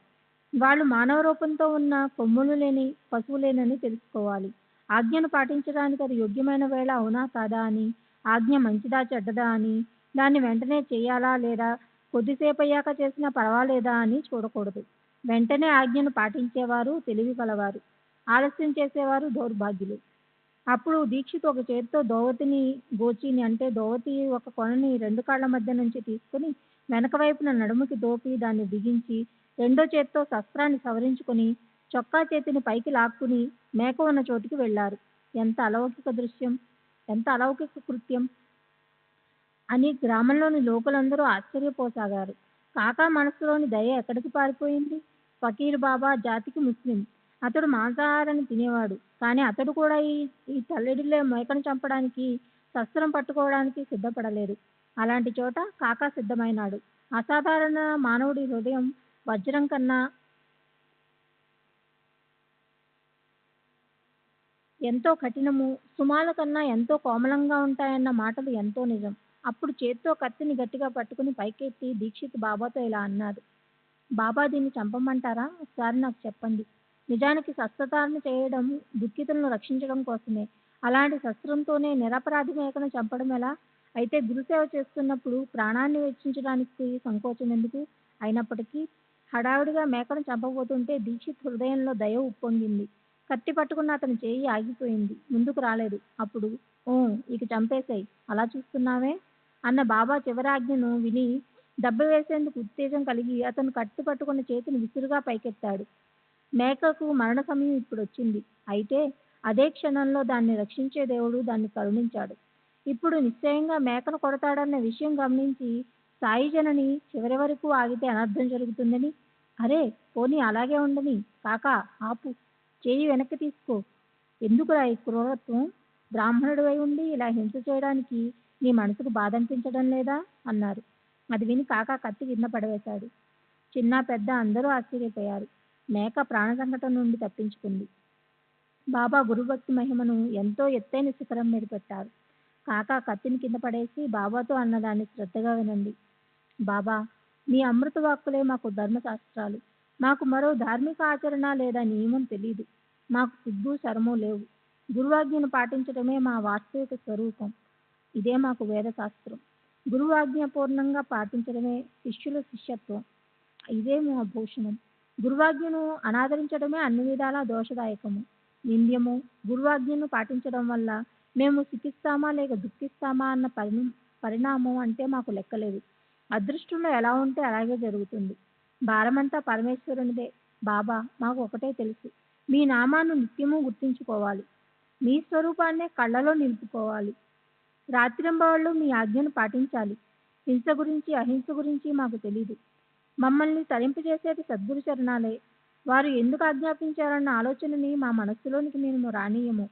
వాళ్ళు మానవ రూపంతో ఉన్న కొమ్ములు లేని పశువులేనని తెలుసుకోవాలి. ఆజ్ఞను పాటించడానికి అది యోగ్యమైన వేళ అవునా కాదా అని, ఆజ్ఞ మంచిదా చెడ్డదా అని, దాన్ని వెంటనే చేయాలా లేదా కొద్దిసేపు అయ్యాక చేసినా పర్వాలేదా అని చూడకూడదు. వెంటనే ఆజ్ఞను పాటించేవారు తెలివి కలవారు, ఆలస్యం చేసేవారు దౌర్భాగ్యులు. అప్పుడు దీక్షిత్ ఒక చేతితో గోచిని అంటే దోవతి ఒక కొనని రెండు కాళ్ల మధ్య నుంచి తీసుకుని వెనక వైపున నడుముకి దోపి దాన్ని బిగించి రెండో చేత్తో శస్త్రాన్ని సవరించుకుని చొక్కా చేతిని పైకి లాక్కుని మేక ఉన్న చోటికి వెళ్లారు. ఎంత అలౌకిక కృత్యం అని గ్రామంలోని లోకులందరూ ఆశ్చర్యపోసాగారు. కాకా మనసులోని దయ ఎక్కడికి పారిపోయింది? ఫకీర్ బాబా జాతికి ముస్లిం. అతడు మాంసాహారాన్ని తినేవాడు. కానీ అతడు కూడా ఈ తల్లడిల్లే మేకను చంపడానికి, శస్త్రం పట్టుకోవడానికి సిద్ధపడలేదు. అలాంటి చోట కాకా సిద్ధమైనాడు. అసాధారణ మానవుడి హృదయం వజ్రం కన్నా ఎంతో కఠినము, సుమాల కన్నా ఎంతో కోమలంగా ఉంటాయన్న మాటలు ఎంతో నిజం. అప్పుడు చేత్తో కత్తిని గట్టిగా పట్టుకుని పైకెత్తి దీక్షిత్ బాబాతో ఇలా అన్నాడు. బాబా, దీన్ని చంపమంటారా? ఒకసారి నాకు చెప్పండి. నిజానికి శస్త్రధారణ చేయడం దుఃఖితులను రక్షించడం కోసమే. అలాంటి శస్త్రంతోనే నిరపరాధి మేకను చంపడం ఎలా? అయితే గురుసేవ చేస్తున్నప్పుడు ప్రాణాన్ని వెచ్చించడానికి సంకోచం ఎందుకు? అయినప్పటికీ హడావుడిగా మేకను చంపబోతుంటే దీక్షిత్ హృదయంలో దయ ఉప్పొంగింది. కత్తి పట్టుకున్న అతని చేయి ఆగిపోయింది. ముందుకు రాలేదు. అప్పుడు ఇక చంపేశాయి, అలా చూస్తున్నావే అన్న బాబా చివరి ఆజ్ఞను విని దెబ్బ వేసేందుకు ఉత్తేజం కలిగి అతను కత్తి పట్టుకున్న చేతిని విసురుగా పైకెత్తాడు. మేకకు మరణ సమయం ఇప్పుడు వచ్చింది. అయితే అదే క్షణంలో దాన్ని రక్షించే దేవుడు దాన్ని కరుణించాడు. ఇప్పుడు నిశ్చయంగా మేకను కొడతాడన్న విషయం గమనించి సాయి జనని చివరి వరకు ఆగితే అనర్థం జరుగుతుందని, అరే పోనీ అలాగే ఉండని, కాకా ఆపు, చేయి వెనక్కి తీసుకో, ఎందుకురా ఈ క్రూరత్వం? బ్రాహ్మణుడివై ఉండి ఇలా హింస చేయడానికి నీ మనసుకు బాధ అనిపించడం లేదా అన్నారు. అది విని కాకా కత్తి కింద పడవేశాడు. చిన్న పెద్ద అందరూ ఆశ్చర్యపోయారు. మేక ప్రాణ సంకటం నుండి తప్పించుకుంది. బాబా గురుభక్తి మహిమను ఎంతో ఎత్తైన శిఖరం మీద పెట్టారు. కాకా కత్తిని కింద పడేసి బాబాతో అన్నదాన్ని శ్రద్ధగా వినండి. బాబా, మీ అమృత వాక్కులే మాకు ధర్మశాస్త్రాలు. మాకు మరో ధార్మిక ఆచరణ లేదా నియమం తెలీదు. మాకు సిగ్గు శరము లేవు. గురువాజ్ఞను పాటించడమే మా వాస్తవిక స్వరూపం. ఇదే మాకు వేదశాస్త్రం. గురువాజ్ఞ పూర్ణంగా పాటించడమే శిష్యుల శిష్యత్వం. ఇదే మా భూషణం. గురువాజ్ఞను అనాదరించడమే అన్ని విధాలా దోషదాయకము, నింద్యము. గురువాజ్ఞను పాటించడం వల్ల మేము సుఖిస్తామా లేక దుఃఖిస్తామా అన్న పరిణామం అంటే మాకు లెక్కలేదు. అదృష్టంలో ఎలా ఉంటే అలాగే జరుగుతుంది. భారమంతా పరమేశ్వరునిదే. బాబా, మాకు ఒకటే తెలుసు, మీ నామాన్ని నిత్యము గుర్తించుకోవాలి, మీ స్వరూపాన్నే కళ్ళలో నిలుపుకోవాలి. రాత్రింబవళ్ళు మీ ఆజ్ఞను పాటించాలి. హింస గురించి అహింస గురించి మాకు తెలీదు. మమ్మల్ని తరింపజేసేది సద్గురు చరణాలే. వారు ఎందుకు ఆజ్ఞాపించారన్న ఆలోచనని మా మనస్సులోనికి మేము రానీయము.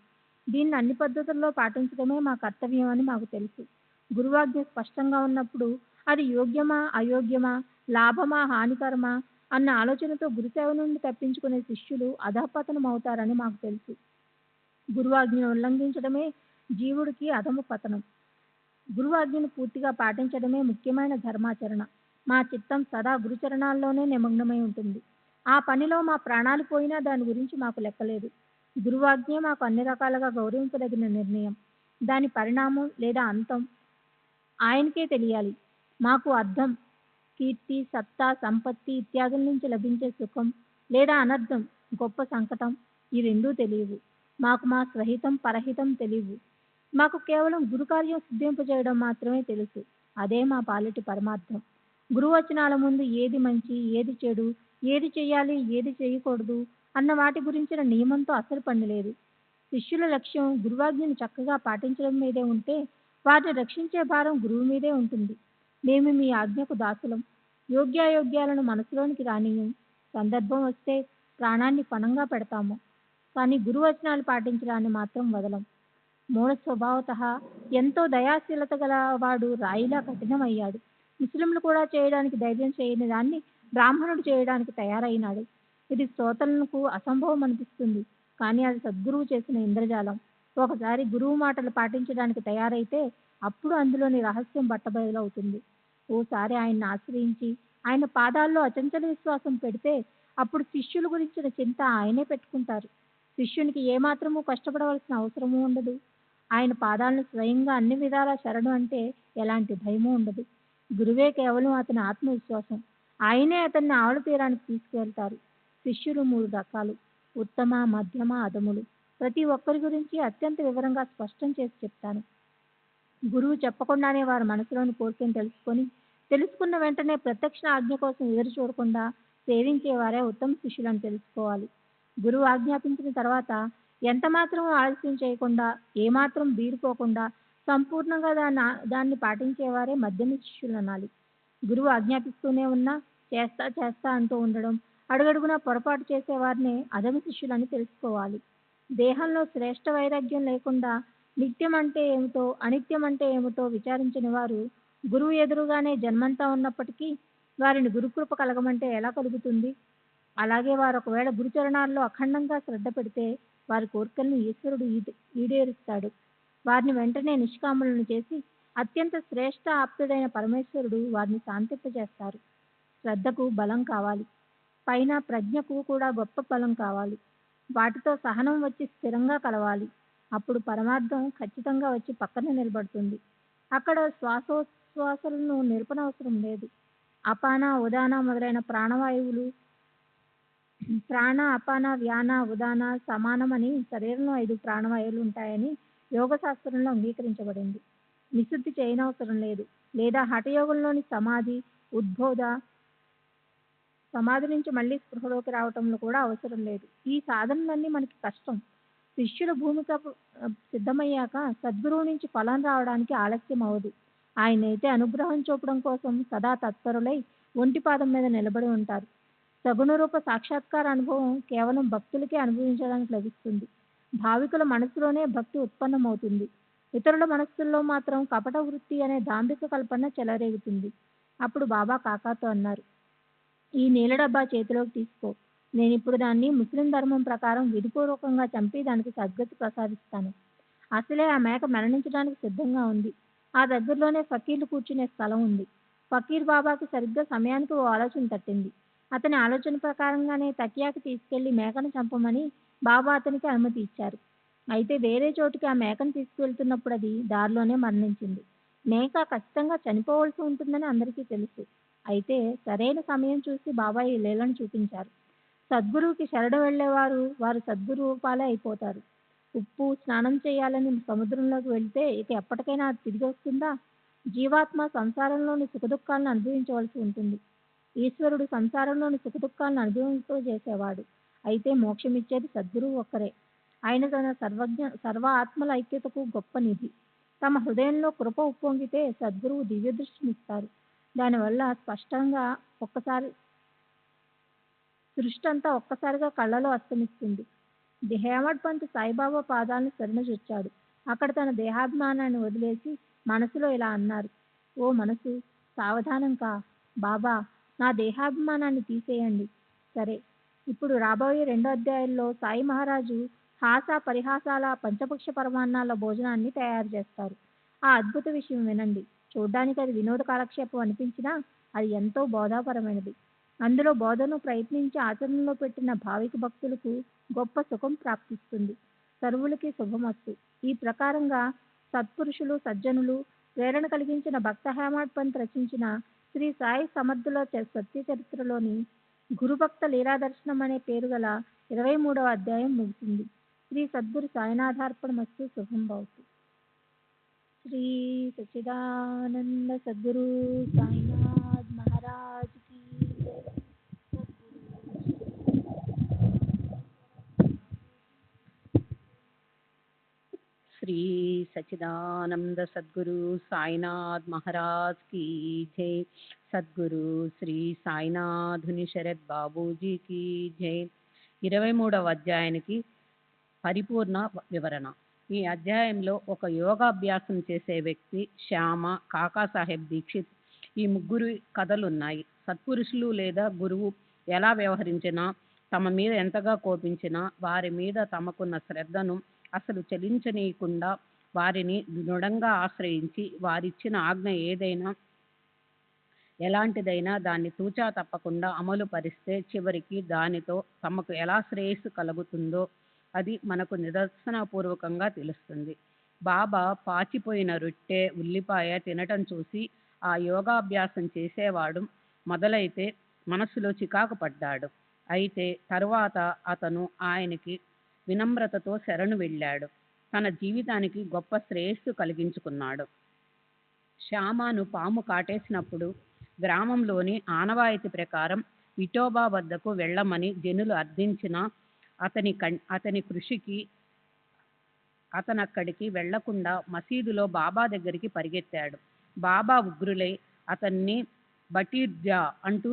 దీన్ని అన్ని పద్ధతుల్లో పాటించడమే మా కర్తవ్యం అని మాకు తెలుసు. గురువాజ్ఞ స్పష్టంగా ఉన్నప్పుడు అది యోగ్యమా అయోగ్యమా, లాభమా హానికరమా అన్న ఆలోచనతో గురుసేవ నుండి తప్పించుకునే శిష్యులు అధపతనం అవుతారని మాకు తెలుసు. గురువాజ్ఞను ఉల్లంఘించడమే జీవుడికి అధమ పతనం. గురువాజ్ఞను పూర్తిగా పాటించడమే ముఖ్యమైన ధర్మాచరణ. మా చిత్తం సదా గురుచరణాల్లోనే నిమగ్నమై ఉంటుంది. ఆ పనిలో మా ప్రాణాలు పోయినా దాని గురించి మాకు లెక్కలేదు. గురువాజ్ఞే మాకు అన్ని రకాలుగా గౌరవింపదగిన నిర్ణయం. దాని పరిణామం లేదా అంతం ఆయనకే తెలియాలి. మాకు అర్థం, కీర్తి, సత్తా, సంపత్తి ఇత్యాదుల నుంచి లభించే సుఖం లేదా అనర్థం, గొప్ప సంకటం ఈ రెండూ తెలియవు. మాకు మా స్వహితం పరహితం తెలియవు. మాకు కేవలం గురుకార్యం సిద్ధింపజేయడం మాత్రమే తెలుసు. అదే మా పాలిటి పరమార్థం. గురువచనాల ముందు ఏది మంచి, ఏది చెడు, ఏది చేయాలి, ఏది చేయకూడదు అన్న వాటి గురించిన నియమంతో అసలు పని లేదు. శిష్యుల లక్ష్యం గురువాజ్ఞను చక్కగా పాటించడం మీదే ఉంటే వారిని రక్షించే భారం గురువు మీదే ఉంటుంది. మేము మీ ఆజ్ఞకు దాసులం. యోగ్యాయోగ్యాలను మనసులోనికి రానియం. సందర్భం వస్తే ప్రాణాన్ని పణంగా పెడతాము. కానీ గురువచనాలు పాటించడాన్ని మాత్రం వదలం. మూఢ స్వభావత ఎంతో దయాశీలత గల వాడు రాయిలా కఠినమయ్యాడు. ముస్లింలు కూడా చేయడానికి ధైర్యం చేయని దాన్ని బ్రాహ్మణుడు చేయడానికి తయారైనాడు. ఇది శ్రోతలకు అసంభవం అనిపిస్తుంది, కానీ అది సద్గురువు చేసిన ఇంద్రజాలం. ఒకసారి గురువు మాటలు పాటించడానికి తయారైతే అప్పుడు అందులోని రహస్యం బట్టబయలవుతుంది. ఓసారి ఆయన్ని ఆశ్రయించి ఆయన పాదాల్లో అచంచల విశ్వాసం పెడితే అప్పుడు శిష్యుల గురించిన చింత ఆయనే పెట్టుకుంటారు. శిష్యునికి ఏమాత్రమూ కష్టపడవలసిన అవసరమూ ఉండదు. ఆయన పాదాలను స్వయంగా అన్ని విధాలా శరణు అంటే ఎలాంటి భయమూ ఉండదు. గురువే కేవలం అతని ఆత్మవిశ్వాసం. ఆయనే అతన్ని ఆవల తీరానికి తీసుకువెళ్తారు. శిష్యులు 3 రకాలు: ఉత్తమ, మధ్యమ, అధములు. ప్రతి ఒక్కరి గురించి అత్యంత వివరంగా స్పష్టం చేసి చెప్తాను. గురువు చెప్పకుండానే వారి మనసులోని కోరికను తెలుసుకున్న వెంటనే ప్రత్యక్ష ఆజ్ఞ కోసం ఎదురు చూడకుండా సేవించేవారే ఉత్తమ శిష్యులని తెలుసుకోవాలి. గురువు ఆజ్ఞాపించిన తర్వాత ఎంత మాత్రం ఆలస్యం చేయకుండా, ఏమాత్రం బీరుకోకుండా సంపూర్ణంగా దాన్ని పాటించేవారే మధ్యమ శిష్యులు అనాలి. గురువు ఆజ్ఞాపిస్తూనే ఉన్నా చేస్తా అంటూ ఉండడం, అడుగడుగునా పొరపాటు చేసేవారినే అధమ శిష్యులని తెలుసుకోవాలి. దేహంలో శ్రేష్ఠ వైరాగ్యం లేకుండా నిత్యం అంటే ఏమిటో, అనిత్యం అంటే ఏమిటో విచారించని వారు గురువు ఎదురుగానే జన్మంతా ఉన్నప్పటికీ వారిని గురుకృప కలగమంటే ఎలా కలుగుతుంది? అలాగే వారు ఒకవేళ గురుచరణాల్లో అఖండంగా శ్రద్ధ పెడితే వారి కోరికలను ఈశ్వరుడు ఈడేరుస్తాడు. వారిని వెంటనే నిష్కాములను చేసి అత్యంత శ్రేష్ఠ ఆప్తుడైన పరమేశ్వరుడు వారిని శాంతింపజేస్తారు. శ్రద్ధకు బలం కావాలి. పైన ప్రజ్ఞకు కూడా గొప్ప బలం కావాలి. వాటితో సహనం వచ్చి స్థిరంగా కలవాలి. అప్పుడు పరమార్థం ఖచ్చితంగా వచ్చి పక్కన నిలబడుతుంది. అక్కడ శ్వాసోచ్ఛ్వాసాలను నిలపనవసరం లేదు. అపాన, ఉదాన మొదలైన ప్రాణవాయువులు ప్రాణ, అపాన, వ్యాన, ఉదాన సమానమని శరీరంలో 5 ప్రాణవాయువులు ఉంటాయని యోగ శాస్త్రంలో అంగీకరించబడింది. విశుద్ధి చేయనవసరం లేదు. లేదా హఠయోగంలోని సమాధి, ఉద్బోధ, సమాధి నుంచి మళ్ళీ స్పృహలోకి రావటంలో కూడా అవసరం లేదు. ఈ సాధనలన్నీ మనకి కష్టం. శిష్యుల భూమిక సిద్ధమయ్యాక సద్గురువు నుంచి ఫలం రావడానికి ఆలస్యం అవదు. ఆయనైతే అనుగ్రహం చూపడం కోసం సదా తత్పరులై ఒంటిపాదం మీద నిలబడి ఉంటారు. సగుణ రూప సాక్షాత్కార అనుభవం కేవలం భక్తులకే అనుభవించడానికి లభిస్తుంది. భావికుల మనసులోనే భక్తి ఉత్పన్నమవుతుంది. ఇతరుల మనస్సుల్లో మాత్రం కపట వృత్తి అనే దాంభిక కల్పన చెలరేగుతుంది. అప్పుడు బాబా కాకాతో అన్నారు, ఈ నీల డబ్బా చేతిలోకి తీసుకో. నేనిప్పుడు దాన్ని ముస్లిం ధర్మం ప్రకారం విధిపూర్వకంగా చంపి దానికి సద్గతి ప్రసాదిస్తాను. అసలే ఆ మేక మరణించడానికి సిద్ధంగా ఉంది. ఆ దగ్గరలోనే ఫకీర్లు కూర్చునే స్థలం ఉంది. ఫకీర్ బాబాకి సరిగ్గా సమయానికి ఓ ఆలోచన తట్టింది. అతని ఆలోచన ప్రకారంగానే తకియాకి తీసుకెళ్లి మేకను చంపమని బాబా అతనికి అనుమతి ఇచ్చారు. అయితే వేరే చోటుకి ఆ మేకను తీసుకువెళ్తున్నప్పుడు అది దారిలోనే మరణించింది. మేక ఖచ్చితంగా చనిపోవలసి ఉంటుందని అందరికీ తెలుసు. అయితే సరైన సమయం చూసి బాబా ఈ లీలను చూపించారు. సద్గురువుకి శరణ వెళ్ళేవారు వారు సద్గురు రూపాలే అయిపోతారు. ఉప్పు స్నానం చేయాలని సముద్రంలోకి వెళ్తే ఇక ఎప్పటికైనా అది తిరిగి వస్తుందా? జీవాత్మ సంసారంలోని సుఖదుఖాలను అనుభవించవలసి ఉంటుంది. ఈశ్వరుడు సంసారంలోని సుఖదుఖాలను అనుభవింపజేసేవాడు. అయితే మోక్షం ఇచ్చేది సద్గురువు ఒక్కరే. ఆయన తన సర్వ ఆత్మల ఐక్యతకు గొప్ప నిధి. తమ హృదయంలో కృప ఉప్పొంగితే సద్గురువు దివ్య దృష్టినిస్తారు. దానివల్ల స్పష్టంగా సృష్టంతా ఒక్కసారిగా కళ్ళలో అస్తమిస్తుంది. హేమడ్ పంత్ సాయిబాబా పాదాలను శరణుజొచ్చాడు. అక్కడ తన దేహాభిమానాన్ని వదిలేసి మనసులో ఇలా అన్నారు: ఓ మనసు, సావధానం కా. బాబా, నా దేహాభిమానాన్ని తీసేయండి. సరే, ఇప్పుడు రాబోయే 2 అధ్యాయాల్లో సాయి మహారాజు హాస పరిహాసాల పంచపక్ష పరమాన్నాల భోజనాన్ని తయారు చేస్తారు. ఆ అద్భుత విషయం వినండి. చూడ్డానికి అది వినోద కాలక్షేపం అనిపించినా అది ఎంతో బోధాపరమైనది. అందులో బోధను ప్రయత్నించి ఆచరణలో పెట్టిన భావిక భక్తులకు గొప్ప సుఖం ప్రాప్తిస్తుంది. సర్వులకి శుభమస్తు. ఈ ప్రకారంగా సత్పురుషులు, సజ్జనులు ప్రేరణ కలిగించిన భక్త హేమడ్ పంత్ రచించిన శ్రీ సాయి సమర్థుల సత్య చరిత్రలోని గురుభక్త లీలాదర్శనం అనే పేరు గల 23వ అధ్యాయం ముగిసింది. శ్రీ సద్గురు సాయినాథార్పణమస్తు. శుభం భవతు. శ్రీ సచ్చిదానంద సద్గురు సాయినాథ్ మహారాజ్ की जय. శ్రీ సచ్చిదానంద సద్గురు సాయినాథ్ మహారాజ్ की जय. సద్గురు శ్రీ సాయినాథుని శరత్ బాబూజీకి జై. 23వ అధ్యాయానికి పరిపూర్ణ వివరణ. ఈ అధ్యాయంలో ఒక యోగాభ్యాసం చేసే వ్యక్తి, శ్యామ, కాకాసాహెబ్ దీక్షిత్, ఈ ముగ్గురు కథలున్నాయి. సత్పురుషులు లేదా గురువు ఎలా వ్యవహరించినా, తమ మీద ఎంతగా కోపించినా, వారి మీద తమకున్న శ్రద్ధను అసలు చలించనీయకుండా వారిని దృఢంగా ఆశ్రయించి వారిచ్చిన ఆజ్ఞ ఏదైనా ఎలాంటిదైనా దాన్ని తూచా తప్పకుండా అమలు పరిస్తే చివరికి దానితో తమకు ఎలా శ్రేయస్సు కలుగుతుందో అది మనకు నిదర్శనపూర్వకంగా తెలుస్తుంది. బాబా పాచిపోయిన రొట్టె, ఉల్లిపాయ తినటం చూసి ఆ యోగాభ్యాసం చేసేవాడు మొదలైతే మనసులో చికాకు పడ్డాడు. అయితే తరువాత అతను ఆయనకి వినమ్రతతో శరణు వెళ్ళాడు. తన జీవితానికి గొప్ప శ్రేయస్సు కలిగించుకున్నాడు. శ్యామను పాము కాటేసినప్పుడు గ్రామంలోని ఆనవాయితీ ప్రకారం విఠోబా వద్దకు వెళ్ళమని జనులు అర్థించినా అతని కృషికి అతనక్కడికి వెళ్లకుండా మసీదులో బాబా దగ్గరికి పరిగెత్తాడు. బాబా ఉగ్రులై అతన్ని బటీర్జా అంటూ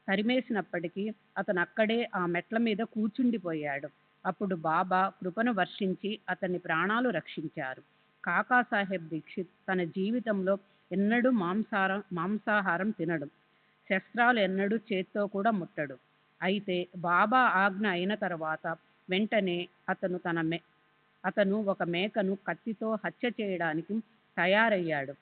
తరిమేసినప్పటికీ అతను అక్కడే ఆ మెట్ల మీద కూర్చుండిపోయాడు. అప్పుడు బాబా కృపను వర్షించి అతని ప్రాణాలు రక్షించారు. కాకాసాహెబ్ దీక్షిత్ తన జీవితంలో ఎన్నడూ మాంసాహారం తినడు, శస్త్రాలు ఎన్నడూ చేత్తో కూడా ముట్టడు. అయితే బాబా ఆజ్ఞ అయిన తర్వాత వెంటనే అతను ఒక మేకను కత్తితో హత్య చేయడానికి తయారయ్యాడు.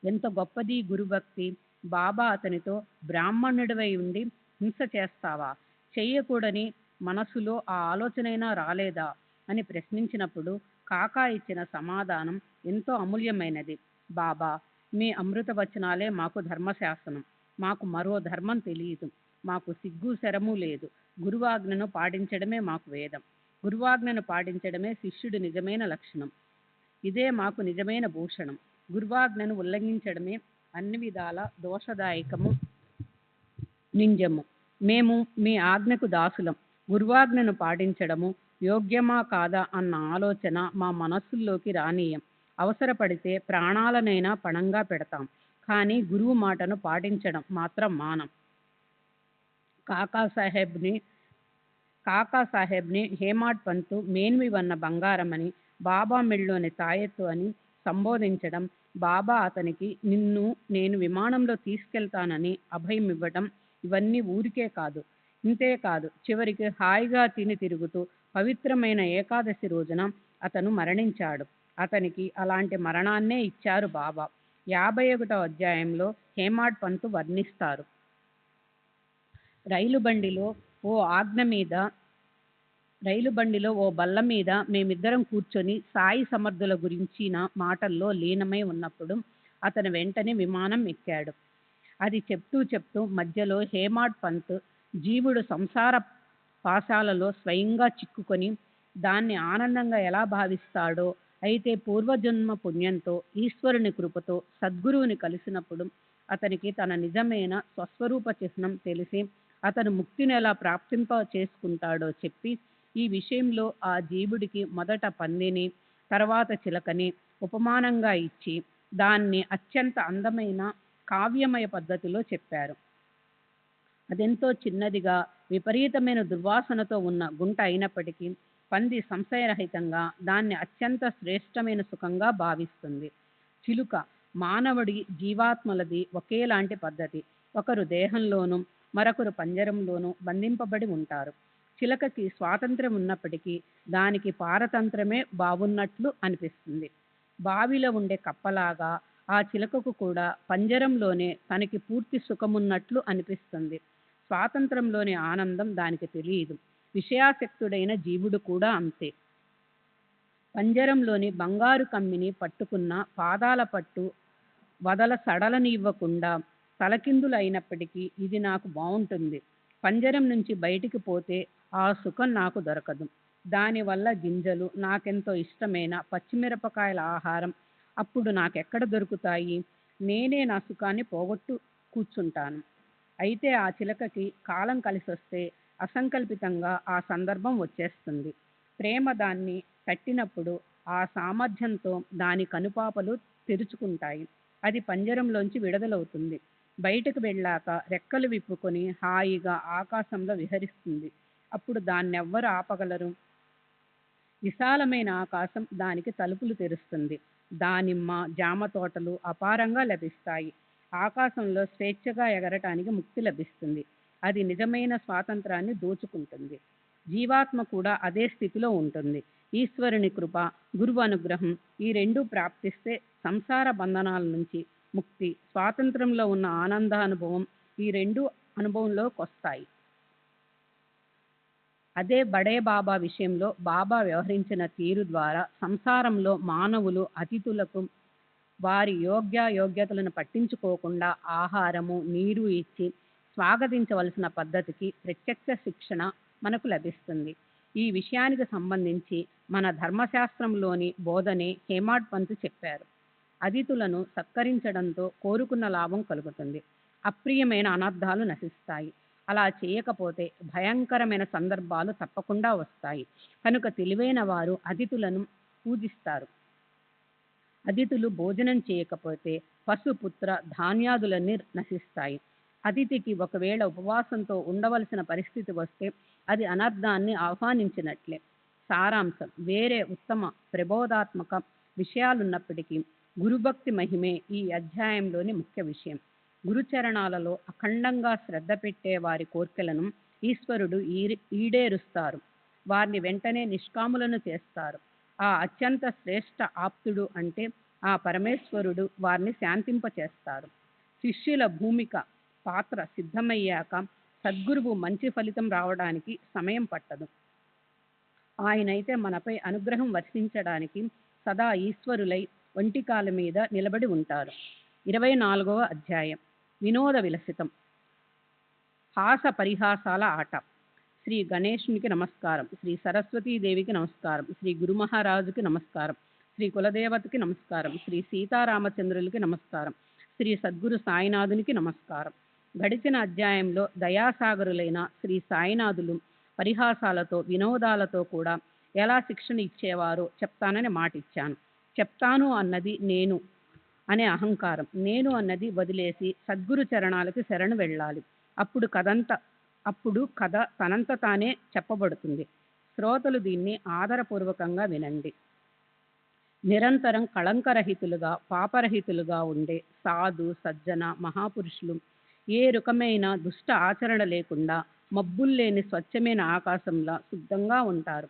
ఎంత గొప్పది గురుభక్తి! బాబా అతనితో, బ్రాహ్మణుడివై ఉండి హింస చేస్తావా, చెయ్యకూడని మనసులో ఆ ఆలోచనైనా రాలేదా అని ప్రశ్నించినప్పుడు కాకా ఇచ్చిన సమాధానం ఎంతో అమూల్యమైనది. బాబా, మీ అమృత వచనాలే మాకు ధర్మశాసనం. మాకు మరో ధర్మం తెలియదు. మాకు సిగ్గు శరము లేదు. గురువాజ్ఞను పాటించడమే మాకు వేదం. గురువాజ్ఞను పాటించడమే శిష్యుడి నిజమైన లక్షణం. ఇదే మాకు నిజమైన భూషణం. గురువాజ్ఞను ఉల్లంఘించడమే అన్ని విధాల దోషదాయకము, నింజము. మేము మీ ఆజ్ఞకు దాసులం. గురువాజ్ఞను పాటించడము యోగ్యమా కాదా అన్న ఆలోచన మా మనస్సుల్లోకి రానీయం. అవసరపడితే ప్రాణాలనైనా పణంగా పెడతాం. కానీ గురువు మాటను పాటించడం మాత్రం మానం. కాకాసాహెబ్ని హేమడ్ పంత్ మేన్మి వన్న బంగారమని, బాబా మెళ్ళోని తాయెత్తు అని సంబోధించడం, బాబా అతనికి నిన్ను నేను విమానంలో తీసుకెళ్తానని అభయం ఇవ్వటం, ఇవన్నీ ఊరికే కాదు. ఇంతేకాదు, చివరికి హాయిగా తిని తిరుగుతూ పవిత్రమైన ఏకాదశి రోజున అతను మరణించాడు. అతనికి అలాంటి మరణాన్నే ఇచ్చారు బాబా. 51వ అధ్యాయంలో హేమడ్ పంత్ వర్ణిస్తారు. రైలు బండిలో ఓ బల్ల మీద మేమిద్దరం కూర్చొని సాయి సమర్థుల గురించిన మాటల్లో లీనమై ఉన్నప్పుడు అతను వెంటనే విమానం ఎక్కాడు. అది చెప్తూ మధ్యలో హేమడ్ పంత్ జీవుడు సంసార పాశాలలో స్వయంగా చిక్కుకొని దాన్ని ఆనందంగా ఎలా భావిస్తాడో, అయితే పూర్వజన్మ పుణ్యంతో ఈశ్వరుని కృపతో సద్గురువుని కలిసినప్పుడు అతనికి తన నిజమైన స్వస్వరూప చిహ్నం తెలిసి అతను ముక్తిని ఎలా ప్రాప్తింప చేసుకుంటాడో చెప్పి, ఈ విషయంలో ఆ జీవుడికి మొదట పందిని, తర్వాత చిలకని, ఉపమానంగా ఇచ్చి దాన్ని అత్యంత అందమైన కావ్యమయ పద్ధతిలో చెప్పారు. అదెంతో చిన్నదిగా విపరీతమైన దుర్వాసనతో ఉన్న గుంట అయినప్పటికీ పంది సంశయరహితంగా దాన్ని అత్యంత శ్రేష్టమైన సుఖంగా భావిస్తుంది. చిలుక మానవుడి జీవాత్మలది ఒకేలాంటి పద్ధతి. ఒకరు దేహంలోనూ మరొకరు పంజరంలోనూ బంధింపబడి ఉంటారు. చిలకకి స్వాతంత్ర్యం ఉన్నప్పటికీ దానికి పారతంత్రమే బావున్నట్లు అనిపిస్తుంది. బావిలో ఉండే కప్పలాగా ఆ చిలకకు కూడా పంజరంలోనే తనకి పూర్తి సుఖమున్నట్లు అనిపిస్తుంది. స్వాతంత్రంలోని ఆనందం దానికి తెలియదు. విషయాసక్తుడైన జీవుడు కూడా అంతే. పంజరంలోని బంగారు కమ్మిని పట్టుకున్న పాదాల పట్టు వదల సడలనివ్వకుండా తలకిందులైనప్పటికీ ఇది నాకు బావుంటుంది. పంజరం నుంచి బయటికి పోతే ఆ సుఖం నాకు దొరకదు. దానివల్ల గింజలు, నాకెంతో ఇష్టమైన పచ్చిమిరపకాయల ఆహారం అప్పుడు నాకెక్కడ దొరుకుతాయి? నేనే నా సుఖాన్ని పోగొట్టు కూర్చుంటాను. అయితే ఆ చిలకకి కాలం కలిసొస్తే అసంకల్పితంగా ఆ సందర్భం వచ్చేస్తుంది. ప్రేమ దాన్ని తట్టినప్పుడు ఆ సామర్థ్యంతో దాని కనుపాపలు తెరుచుకుంటాయి. అది పంజరంలోంచి విడుదలవుతుంది. బయటకు వెళ్ళాక రెక్కలు విప్పుకొని హాయిగా ఆకాశంలో విహరిస్తుంది. అప్పుడు దాన్నెవ్వరు ఆపగలరు? విశాలమైన ఆకాశం దానికి తలుపులు తెరుస్తుంది. దానిమ్మ, జామ తోటలు అపారంగా లభిస్తాయి. ఆకాశంలో స్వేచ్ఛగా ఎగరటానికి ముక్తి లభిస్తుంది. అది నిజమైన స్వాతంత్రాన్ని దోచుకుంటుంది. జీవాత్మ కూడా అదే స్థితిలో ఉంటుంది. ఈశ్వరుని కృప, గురువు అనుగ్రహం ఈ రెండూ ప్రాప్తిస్తే సంసార బంధనాల నుంచి ముక్తి, స్వాతంత్రంలో ఉన్న ఆనందానుభవం ఈ రెండు అనుభవంలోకి వస్తాయి. అదే బడే బాబా విషయంలో బాబా వ్యవహరించిన తీరు ద్వారా సంసారంలో మానవులు అతిథులకు వారి యోగ్యతలను పట్టించుకోకుండా ఆహారము, నీరు ఇచ్చి స్వాగతించవలసిన పద్ధతికి ప్రత్యక్ష శిక్షణ మనకు లభిస్తుంది. ఈ విషయానికి సంబంధించి మన ధర్మశాస్త్రంలోని బోధనే హేమాడ్ పంత్ చెప్పారు. అతిథులను సత్కరించడంతో కోరుకున్న లాభం కలుగుతుంది. అప్రియమైన అనర్థాలు నశిస్తాయి. అలా చేయకపోతే భయంకరమైన సందర్భాలు తప్పకుండా వస్తాయి. కనుక తెలివైన వారు అతిథులను పూజిస్తారు. అతిథులు భోజనం చేయకపోతే పశుపుత్ర ధాన్యాదులన్నీ నశిస్తాయి. అతిథికి ఒకవేళ ఉపవాసంతో ఉండవలసిన పరిస్థితి వస్తే అది అనర్థాన్ని ఆహ్వానించినట్లే. సారాంశం: వేరే ఉత్తమ ప్రబోధాత్మక విషయాలున్నప్పటికీ గురుభక్తి మహిమే ఈ అధ్యాయంలోని ముఖ్య విషయం. గురుచరణాలలో అఖండంగా శ్రద్ధ పెట్టే వారి కోర్కెలను ఈశ్వరుడు ఈడేరుస్తారు. వారిని వెంటనే నిష్కాములను చేస్తారు. ఆ అత్యంత శ్రేష్ఠ ఆప్తుడు అంటే ఆ పరమేశ్వరుడు వారిని శాంతింపచేస్తారు. శిష్యుల భూమిక పాత్ర సిద్ధమయ్యాక సద్గురువు మంచి ఫలితం రావడానికి సమయం పట్టదు. ఆయనైతే మనపై అనుగ్రహం వర్షించడానికి సదా ఈశ్వరులై ఒంటికాల మీద నిలబడి ఉంటారు. 24వ అధ్యాయం వినోద విలసితం. హాస పరిహాసాల ఆట. శ్రీ గణేశునికి నమస్కారం, శ్రీ సరస్వతీదేవికి నమస్కారం, శ్రీ గురు మహారాజుకి నమస్కారం, శ్రీ కులదేవతకి నమస్కారం, శ్రీ సీతారామచంద్రులకి నమస్కారం, శ్రీ సద్గురు సాయినాథునికి నమస్కారం. గడిచిన అధ్యాయంలో దయాసాగరులైన శ్రీ సాయినాథులు పరిహాసాలతో వినోదాలతో కూడా ఎలా శిక్షణ ఇచ్చేవారో చెప్తానని మాట ఇచ్చాను. చెప్తాను అన్నది నేను అనే అహంకారం, నేను అన్నది వదిలేసి సద్గురు చరణాలకు శరణు వెళ్ళాలి. అప్పుడు కథ తనంత తానే చెప్పబడుతుంది. శ్రోతలు దీన్ని ఆదరపూర్వకంగా వినండి. నిరంతరం కళంకరహితులుగా, పాపరహితులుగా ఉండే సాధు సజ్జన మహాపురుషులు ఏ రకమైన దుష్ట ఆచరణ లేకుండా మబ్బుల్లేని స్వచ్ఛమైన ఆకాశంలా శుద్ధంగా ఉంటారు.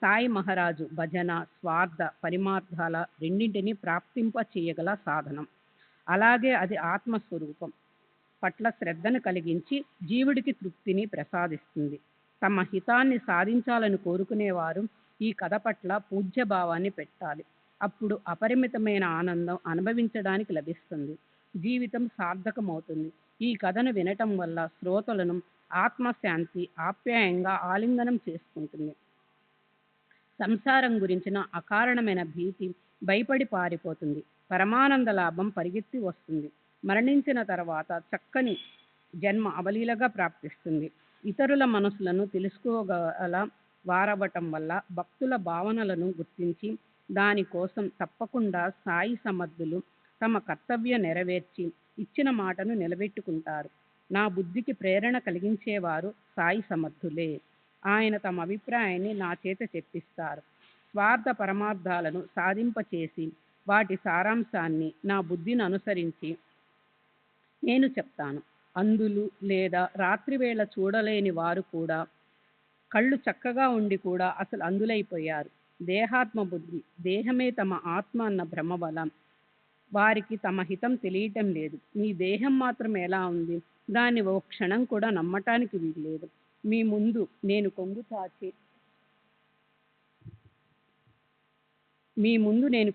సాయి మహారాజు భజన, స్వార్థ, పరిమార్థాల రెండింటినీ ప్రాప్తింప చేయగల సాధనం. అలాగే అది ఆత్మస్వరూపం పట్ల శ్రద్ధను కలిగించి జీవుడికి తృప్తిని ప్రసాదిస్తుంది. తమ హితాన్ని సాధించాలని కోరుకునేవారు ఈ కథ పట్ల పూజ్యభావాన్ని పెట్టాలి. అప్పుడు అపరిమితమైన ఆనందం అనుభవించడానికి లభిస్తుంది. జీవితం సార్థకమవుతుంది. ఈ కథను వినటం వల్ల శ్రోతలను ఆత్మశాంతి ఆప్యాయంగా ఆలింగనం చేసుకుంటుంది. సంసారం గురించిన అకారణమైన భీతి భయపడి పారిపోతుంది. పరమానంద లాభం పరిగెత్తి వస్తుంది. మరణించిన తర్వాత చక్కని జన్మ అవలీలగా ప్రాప్తిస్తుంది. ఇతరుల మనసులను తెలుసుకోగల వారవటం వల్ల భక్తుల భావనలను గుర్తించి దానికోసం తప్పకుండా సాయి సమర్థులు తమ కర్తవ్యం నెరవేర్చి ఇచ్చిన మాటను నిలబెట్టుకుంటారు. నా బుద్ధికి ప్రేరణ కలిగించేవారు సాయి సమర్థులే. ఆయన తమ అభిప్రాయాన్ని నా చేత చెప్పిస్తారు. స్వార్థ పరమార్థాలను సాధింపచేసి వాటి సారాంశాన్ని నా బుద్ధిని అనుసరించి నేను చెప్తాను. అంధులు లేదా రాత్రివేళ చూడలేని వారు కూడా, కళ్ళు చక్కగా ఉండి కూడా అసలు అంధులైపోయారు. దేహాత్మ బుద్ధి, దేహమే తమ ఆత్మ అన్న భ్రమ వల్ల వారికి తమ హితం తెలియటం లేదు. మీ దేహం మాత్రం ఎలా ఉంది, దాన్ని ఓ క్షణం కూడా నమ్మటానికి వీల్లేదు. మీ ముందు నేను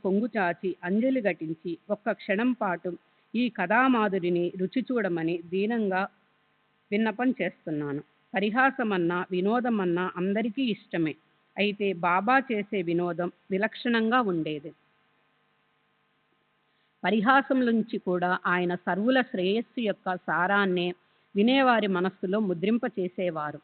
కొంగు చాచి అంజలి ఘటించి ఒక్క క్షణం పాటు ఈ కథామాధురిని రుచి చూడమని దీనంగా విన్నపం చేస్తున్నాను. పరిహాసమన్నా వినోదమన్నా అందరికీ ఇష్టమే. అయితే బాబా చేసే వినోదం విలక్షణంగా ఉండేది. పరిహాసం నుంచి కూడా ఆయన సర్వుల శ్రేయస్సు యొక్క సారాన్నే వినేవారి మనస్సులో ముద్రింపచేసేవారు.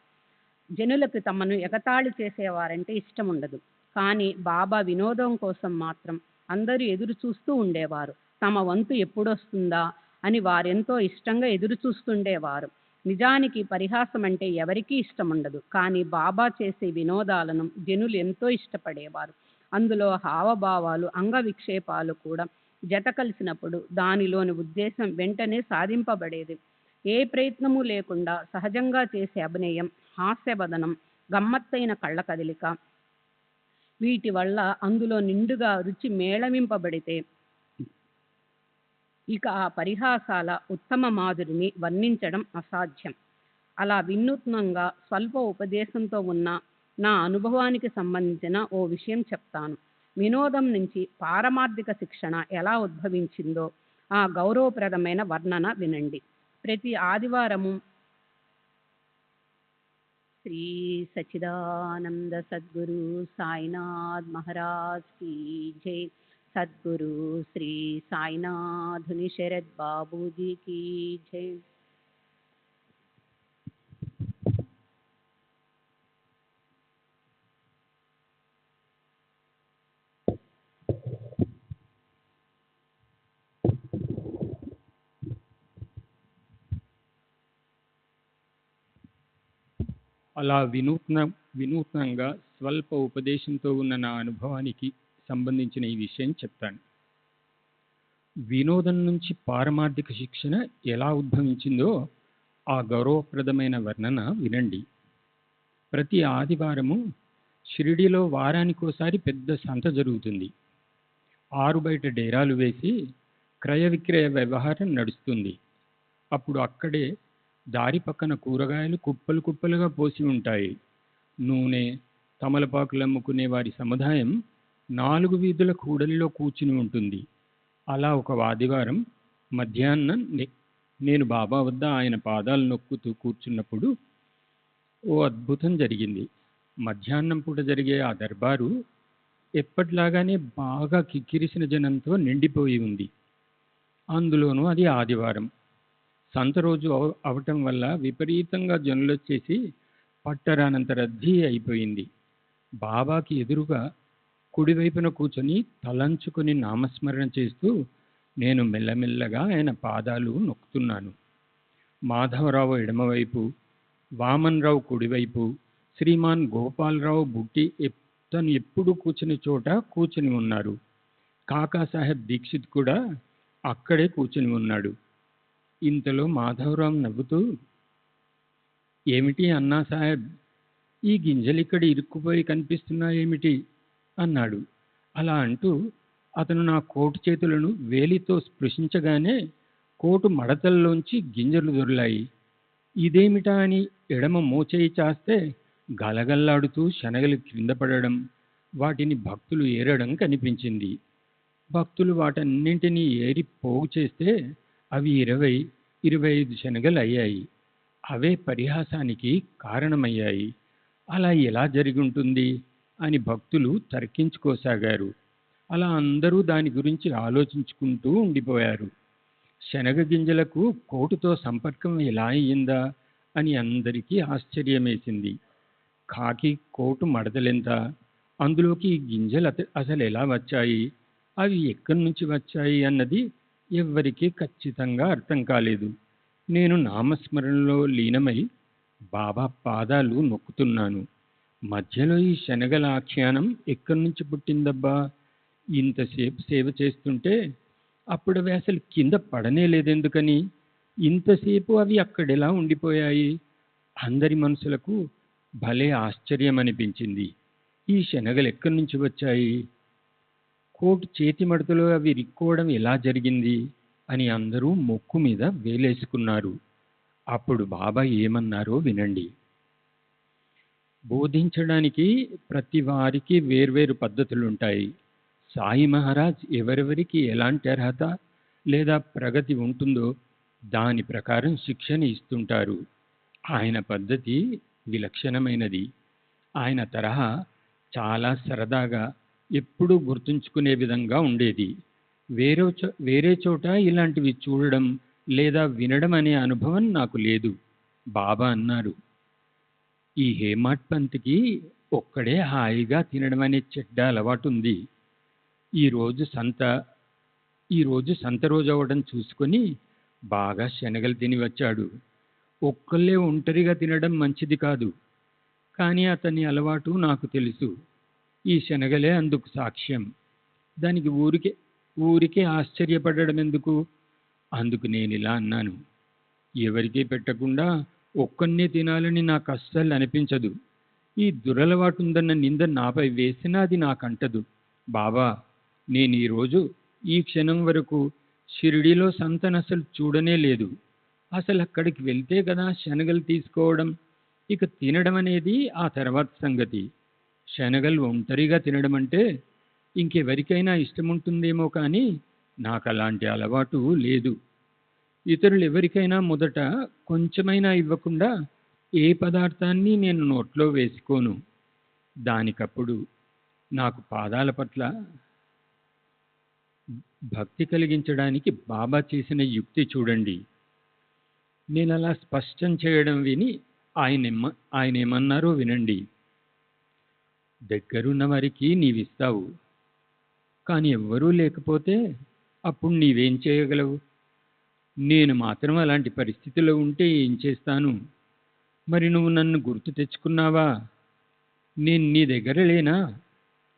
జనులకు తమను ఎగతాళి చేసేవారంటే ఇష్టం ఉండదు. కానీ బాబా వినోదం కోసం మాత్రం అందరూ ఎదురు చూస్తూ ఉండేవారు. తమ వంతు ఎప్పుడొస్తుందా అని వారెంతో ఇష్టంగా ఎదురు చూస్తుండేవారు. నిజానికి పరిహాసం అంటే ఎవరికీ ఇష్టం ఉండదు. కానీ బాబా చేసే వినోదాలను జనులు ఎంతో ఇష్టపడేవారు. అందులో హావభావాలు, అంగ విక్షేపాలు కూడా జత కలిసినప్పుడు దానిలోని ఉద్దేశం వెంటనే సాధింపబడేది. ఏ ప్రయత్నము లేకుండా సహజంగా చేసే అభినయం, హాస్యవదనం, గమ్మత్తైన కళ్ళ కదలిక, వీటి వల్ల అందులో నిండుగా రుచి మేళవింపబడితే ఇక ఆ పరిహాసాల ఉత్తమ మాధురిని వర్ణించడం అసాధ్యం. అలా వినూత్నంగా స్వల్ప ఉపదేశంతో ఉన్న నా అనుభవానికి సంబంధించిన ఓ విషయం చెప్తాను. వినోదం నుంచి పారమార్థిక శిక్షణ ఎలా ఉద్భవించిందో ఆ గౌరవప్రదమైన వర్ణన వినండి. ప్రతి ఆదివారము శ్రీ సచ్చిదానంద సద్గురు సాయినాథ్ మహారాజ్ కీ జై. సద్గురు శ్రీ సాయినాథుని శరద్ బాబూజీ కీ జై. అలా వినూత్నంగా స్వల్ప ఉపదేశంతో ఉన్న నా అనుభవానికి సంబంధించిన ఈ విషయం చెప్తాను. వినోదం నుంచి పారమార్థిక శిక్షణ ఎలా ఉద్భవించిందో ఆ గౌరవప్రదమైన వర్ణన వినండి. ప్రతి ఆదివారము షిరిడీలో వారానికోసారి పెద్ద సంత జరుగుతుంది. ఆరు బయట డేరాలు వేసి క్రయ విక్రయ వ్యవహారం నడుస్తుంది. అప్పుడు అక్కడే దారి పక్కన కూరగాయలు కుప్పలు కుప్పలుగా పోసి ఉంటాయి. నూనె, తమలపాకులు అమ్ముకునే వారి సముదాయం 4 వీధుల కూడలిలో కూర్చుని ఉంటుంది. అలా ఒక ఆదివారం మధ్యాహ్నం నేను బాబా వద్ద ఆయన పాదాలు నొక్కుతూ కూర్చున్నప్పుడు ఓ అద్భుతం జరిగింది. మధ్యాహ్నం పూట జరిగే ఆ దర్బారు ఎప్పటిలాగానే బాగా కిక్కిరిసిన జనంతో నిండిపోయి ఉంది. అందులోనూ అది ఆదివారం. సంత రోజు అవటం వల్ల విపరీతంగా జనులొచ్చేసి పట్టరానంత రద్దీ అయిపోయింది. బాబాకి ఎదురుగా కుడివైపున కూర్చొని తలంచుకొని నామస్మరణ చేస్తూ నేను మెల్లమెల్లగా ఆయన పాదాలు నొక్కుతున్నాను. మాధవరావు ఎడమవైపు, వామన్ రావు కుడివైపు, శ్రీమాన్ గోపాలరావు బుట్టి తను ఎప్పుడు కూర్చుని చోట కూర్చుని ఉన్నారు. కాకాసాహెబ్ దీక్షిత్ కూడా అక్కడే కూర్చుని ఉన్నాడు. ఇంతలో మాధవరావు నవ్వుతూ, ఏమిటి అన్నా సాహెబ్, ఈ గింజలు ఇక్కడ ఇరుక్కుపోయి కనిపిస్తున్నాయేమిటి అన్నాడు. అలా అంటూ అతను నా కోటు చేతులను వేలితో స్పృశించగానే కోటు మడతల్లోంచి గింజలు దొర్లాయి. ఇదేమిటా అని ఎడమ మోచేయి చాస్తే గలగల్లాడుతూ శనగలు క్రింద పడడం, వాటిని భక్తులు ఏరడం కనిపించింది. భక్తులు వాటన్నింటినీ ఏరి పోగు చేస్తే అవి 20-25 శనగలు అయ్యాయి. అవే పరిహాసానికి కారణమయ్యాయి. అలా ఎలా జరిగి ఉంటుంది అని భక్తులు తర్కించుకోసాగారు. అలా అందరూ దాని గురించి ఆలోచించుకుంటూ ఉండిపోయారు. శనగ గింజలకు కోటుతో సంపర్కం ఎలా అయ్యిందా అని అందరికీ ఆశ్చర్యమేసింది. కాకి కోటు మడతలెంత, అందులోకి ఈ గింజలు అసలు ఎలా వచ్చాయి, అవి ఎక్కడి నుంచి వచ్చాయి అన్నది ఎవ్వరికీ ఖచ్చితంగా అర్థం కాలేదు. నేను నామస్మరణలో లీనమై బాబా పాదాలు నొక్కుతున్నాను. మధ్యలో ఈ శనగల ఆఖ్యానం ఎక్కడి నుంచి పుట్టిందబ్బా? ఇంతసేపు సేవ చేస్తుంటే అప్పుడు అవి అసలు కింద పడనే లేదెందుకని? ఇంతసేపు అవి అక్కడెలా ఉండిపోయాయి? అందరి మనసులకు భలే ఆశ్చర్యం అనిపించింది. ఈ శనగలు ఎక్కడి నుంచి వచ్చాయి? కోటు చేతి మడతలో అవి రిక్కోవడం ఎలా జరిగింది అని అందరూ మొక్కు మీద వేలేసుకున్నారు. అప్పుడు బాబా ఏమన్నారో వినండి. బోధించడానికి ప్రతి వారికి వేర్వేరు పద్ధతులుంటాయి. సాయి మహారాజ్ ఎవరెవరికి ఎలాంటి అర్హత లేదా ప్రగతి ఉంటుందో దాని ప్రకారం శిక్షణ ఇస్తుంటారు. ఆయన పద్ధతి విలక్షణమైనది. ఆయన తరహా చాలా సరదాగా ఎప్పుడూ గుర్తుంచుకునే విధంగా ఉండేది. వేరే చోట ఇలాంటివి చూడడం లేదా వినడం అనే అనుభవం నాకు లేదు. బాబా అన్నారు, ఈ హేమాడ్ పంత్కి ఒక్కడే హాయిగా తినడం అనే చెడ్డ అలవాటు ఉంది. ఈరోజు సంత రోజు అవ్వడం చూసుకొని బాగా శనగలు తిని వచ్చాడు. ఒక్కళ్ళే ఒంటరిగా తినడం మంచిది కాదు. కానీ అతని అలవాటు నాకు తెలుసు. ఈ శనగలే అందుకు సాక్ష్యం. దానికి ఊరికే ఆశ్చర్యపడడం ఎందుకు? అందుకు నేను ఇలా అన్నాను, ఎవరికీ పెట్టకుండా ఒక్కన్నే తినాలని నాకు అస్సలు అనిపించదు. ఈ దురలవాటు ఉందన్న నింద నాపై వేసినా అది నాకంటదు. బాబా, నేను ఈరోజు ఈ క్షణం వరకు షిరిడీలో సంతను అసలు చూడనే లేదు. అసలు అక్కడికి వెళ్తే కదా శనగలు తీసుకోవడం, ఇక తినడం అనేది ఆ తర్వాత సంగతి. శనగలు ఒంటరిగా తినడం అంటే ఇంకెవరికైనా ఇష్టముంటుందేమో కానీ నాకు అలాంటి అలవాటు లేదు. ఇతరులు ఎవరికైనా మొదట కొంచెమైనా ఇవ్వకుండా ఏ పదార్థాన్ని నేను నోట్లో వేసుకోను. దానికప్పుడు నాకు పాదాల పట్ల భక్తి కలిగించడానికి బాబా చేసిన యుక్తి చూడండి. నేను అలా స్పష్టం చేయడం విని ఆయన ఏమన్నారో వినండి. దగ్గరున్న వారికి నీవిస్తావు, కానీ ఎవ్వరూ లేకపోతే అప్పుడు నీవేం చేయగలవు? నేను మాత్రం అలాంటి పరిస్థితిలో ఉంటే ఏం చేస్తాను? మరి నువ్వు నన్ను గుర్తు తెచ్చుకున్నావా? నేను నీ దగ్గర లేనా?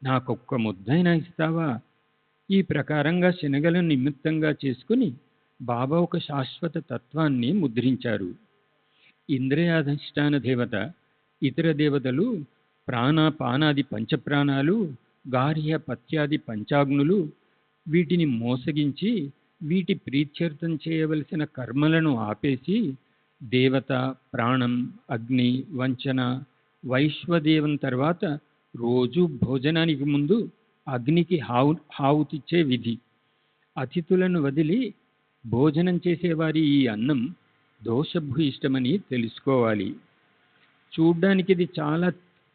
నాకొక్క ముద్దైనా ఇస్తావా? ఈ ప్రకారంగా శనగలను నిమిత్తంగా చేసుకుని బాబా ఒక శాశ్వత తత్వాన్ని ముద్రించారు. ఇంద్రియాధిష్టాన దేవత, ఇతర దేవతలు, ప్రాణాపానాది పంచప్రాణాలు, గార్హ్య పత్యాది పంచాగ్నులు, వీటిని మోసగించి వీటి ప్రీత్యర్థం చేయవలసిన కర్మలను ఆపేసి దేవత, ప్రాణం, అగ్ని, వంచన, వైశ్వదేవం తర్వాత రోజు భోజనానికి ముందు అగ్నికి హావుతిచ్చే విధి. అతిథులను వదిలి భోజనం చేసేవారి ఈ అన్నం దోషభూయిష్టమని తెలుసుకోవాలి. చూడ్డానికి ఇది చాలా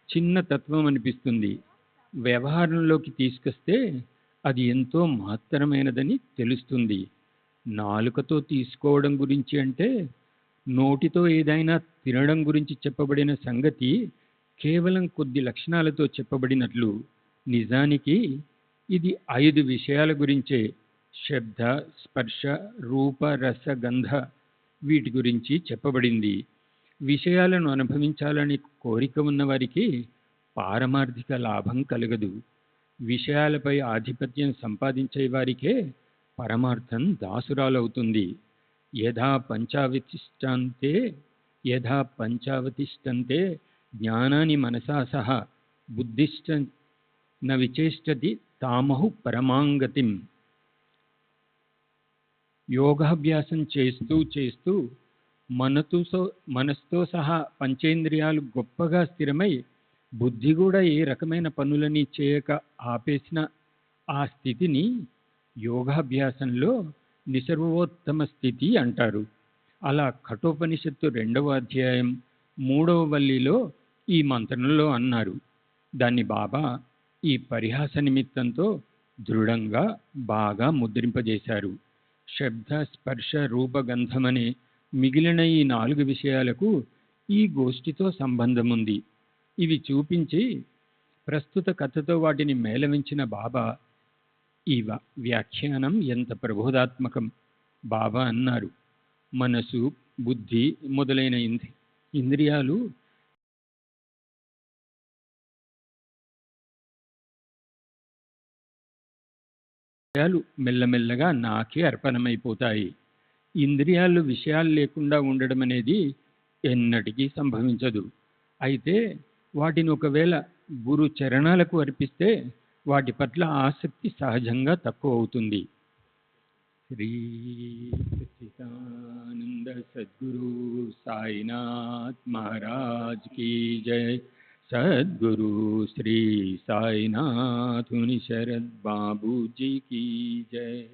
చిన్న తత్వం అనిపిస్తుంది. వ్యవహారంలోకి తీసుకొస్తే అది ఎంతో మహత్తరమైనదని తెలుస్తుంది. నాలుకతో తీసుకోవడం గురించి అంటే నోటితో ఏదైనా తినడం గురించి చెప్పబడిన సంగతి కేవలం కొద్ది లక్షణాలతో చెప్పబడినట్లు నిజానికి ఇది 5 విషయాల గురించే. శబ్ద, స్పర్శ, రూప, రస, గంధ వీటి గురించి చెప్పబడింది. విషయాలను అనుభవించాలని కోరిక ఉన్నవారికి పారమార్థిక లాభం కలగదు. విషయాలపై ఆధిపత్యం సంపాదించే వారికే పరమార్థం దాసురాలవుతుంది. యథా పంచావతిష్టంతే జ్ఞానాని మనసా సహ బుద్ధిష్ట న విచేష్టతి తామహు పరమాంగతిం. యోగాభ్యాసం చేస్తూ మనస్తో సహా పంచేంద్రియాలు గొప్పగా స్థిరమై బుద్ధి కూడా ఏ రకమైన పనులని చేయక ఆపేసిన ఆ స్థితిని యోగాభ్యాసంలో నిసర్వోత్తమ స్థితి అంటారు. అలా కఠోపనిషత్తు 2వ అధ్యాయం 3వ వల్లిలో ఈ మంత్రంలో అన్నారు. దాన్ని బాబా ఈ పరిహాస నిమిత్తంతో దృఢంగా బాగా ముద్రింపజేశారు. శబ్ద, స్పర్శ, రూపగంధమనే మిగిలిన ఈ 4 విషయాలకు ఈ గోష్ఠితో సంబంధం ఉంది. ఇవి చూపించి ప్రస్తుత కథతో వాటిని మేళవించిన బాబా ఈ వ్యాఖ్యానం ఎంత ప్రబోధాత్మకం. బాబా అన్నారు, మనసు, బుద్ధి మొదలైన ఇంద్రియాలు మెల్లమెల్లగా నాకే అర్పణమైపోతాయి. ఇంద్రియాలు విషయాలు లేకుండా ఉండడం అనేది ఎన్నటికీ సంభవించదు. అయితే వాటిని ఒకవేళ గురు చరణాలకు అర్పిస్తే వాటి పట్ల ఆసక్తి సహజంగా తక్కువ అవుతుంది. శ్రీ సచ్చిదానంద సద్గురు సాయినాథ్ మహారాజ్ కీ జై. సద్గురు శ్రీ సాయినాథుని శరద్ బాబూజీ కీ జై.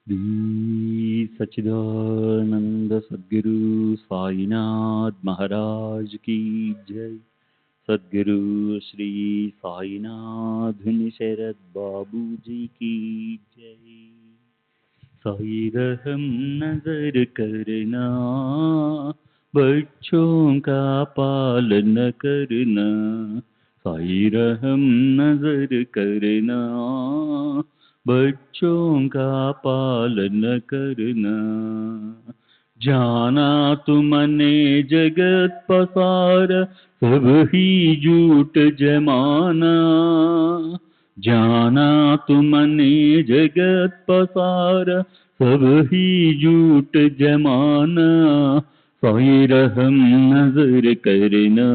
శ్రీ సచ్చిదానంద సద్గురు సాయినాథ్ మహారాజ్ కీ జై. సద్గురు శ్రీ సాయినాథుని శరద్ బాబూజీ కీ జై. साई रहम नजर करना, बच्चों का पालन करना. साई रहम नजर करना, बच्चों का पालन करना. जाना तुमने जगत पसार, सब ही झूठ जमाना. जाना तुमने जगत पसार, सब ही झूठ जमाना. साई रहम नजर करना,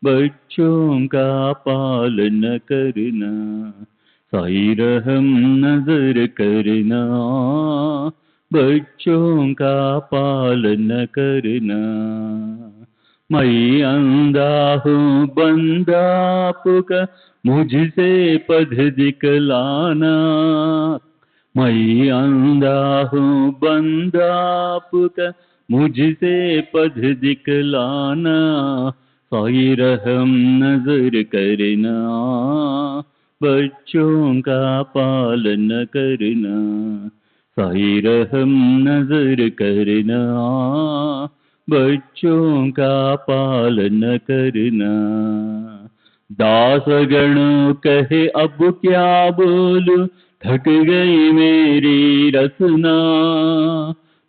बच्चों का पालन करना. साई रहम नजर करना, बच्चों का पालन करना. मैं अंधा हूँ बंदा आपका, मुझसे पद दिखलाना. मैं अंधा हूँ बंदा आपका, मुझसे पद दिखलाना. साई रहम नजर करना, बच्चों का पालन करना. साई रहम नजर करना, बच्चों का पालन करना. दासगण कहे अब क्या बोलूं, थक गई मेरी रसना.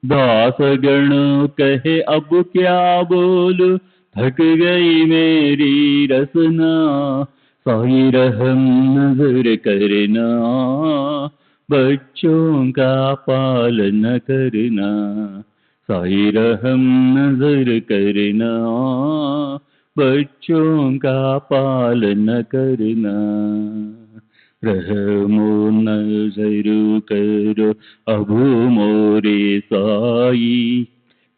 दासगण कहे अब क्या बोलूं, थक गई मेरी रसना. साई रहम नजर करना, बच्चों का पालन करना. साई रहम नजर करना, बच्चों का पालन करना। रहमो नजर करो अब मोरे साई,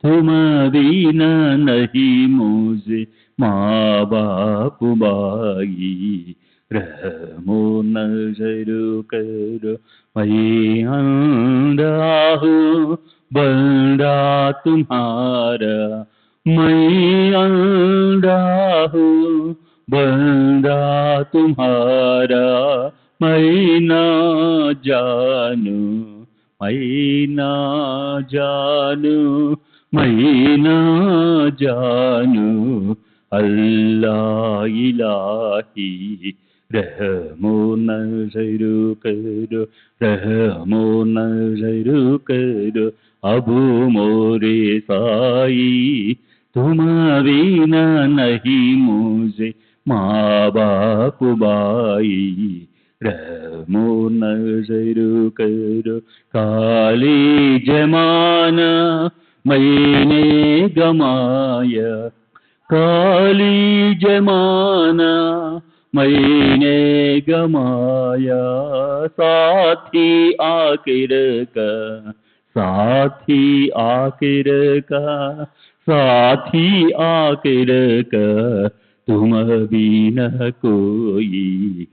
तुम बिना नहीं मुझे माँ बाप बाई। रहमो नजर करो मैं अंधा हूँ बंदा तुम्हारा, मैं अंधा हूँ बंदा तुम्हारा। मैं ना जानू मैं ना जानू मैं ना जानू अल्लाह इलाही। रहमो नजर करो रहमो नजर करो अब मोरे साई, तुम बिना नहीं मुझे माँ बाप बाई। रहमो नजर करो काली जमाना मैंने गमाया, काली जमाना मैंने गमाया। साथी आखिर का साथी आखिर का साथी आखिर का तुम बिना कोई।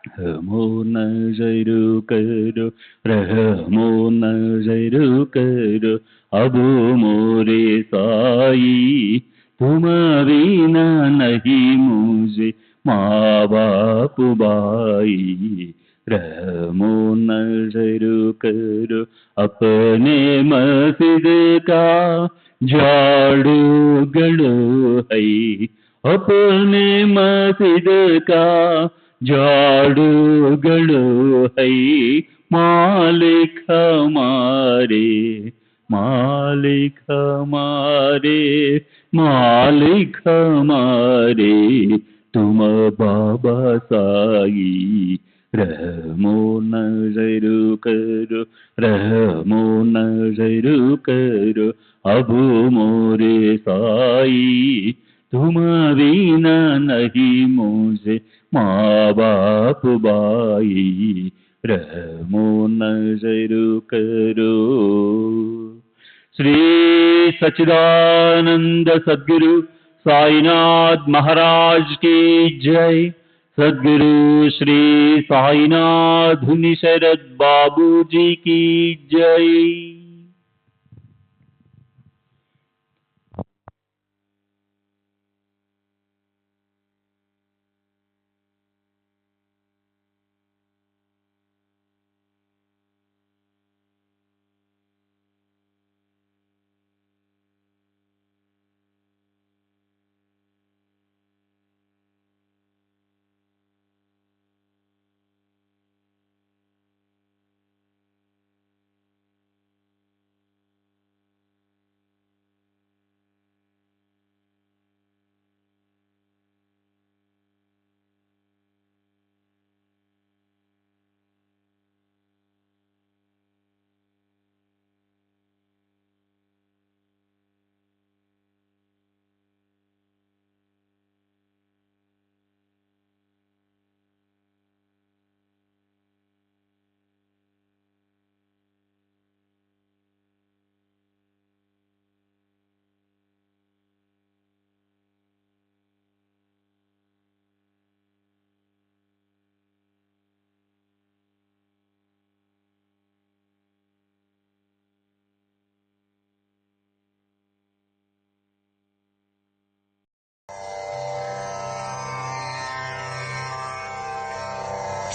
रहमो नजर करो रहमो नजर करो अब मोरे साई, तुम बिना नहीं मुझे माँ बाप बाई। रहमो नजर करो अपने मस्जिद का झाड़ू गड़ो है, अपने मस्जिद का झाड़ू गड़ो है। मालिक हमारे मालिक हमारे मालिक हमारे तुम बाबा साई। रहमो नजर करो रहमो नजर करो अब मोरे साई, तुम बिना नहीं मुझे माँ बाप बाई। रहमो नजर करो। श्री सच्चिदानंद सद्गुरु साईनाथ महाराज की जय। सद्गुरु श्री साईनाथ धुनी शरद बाबू जी की जय।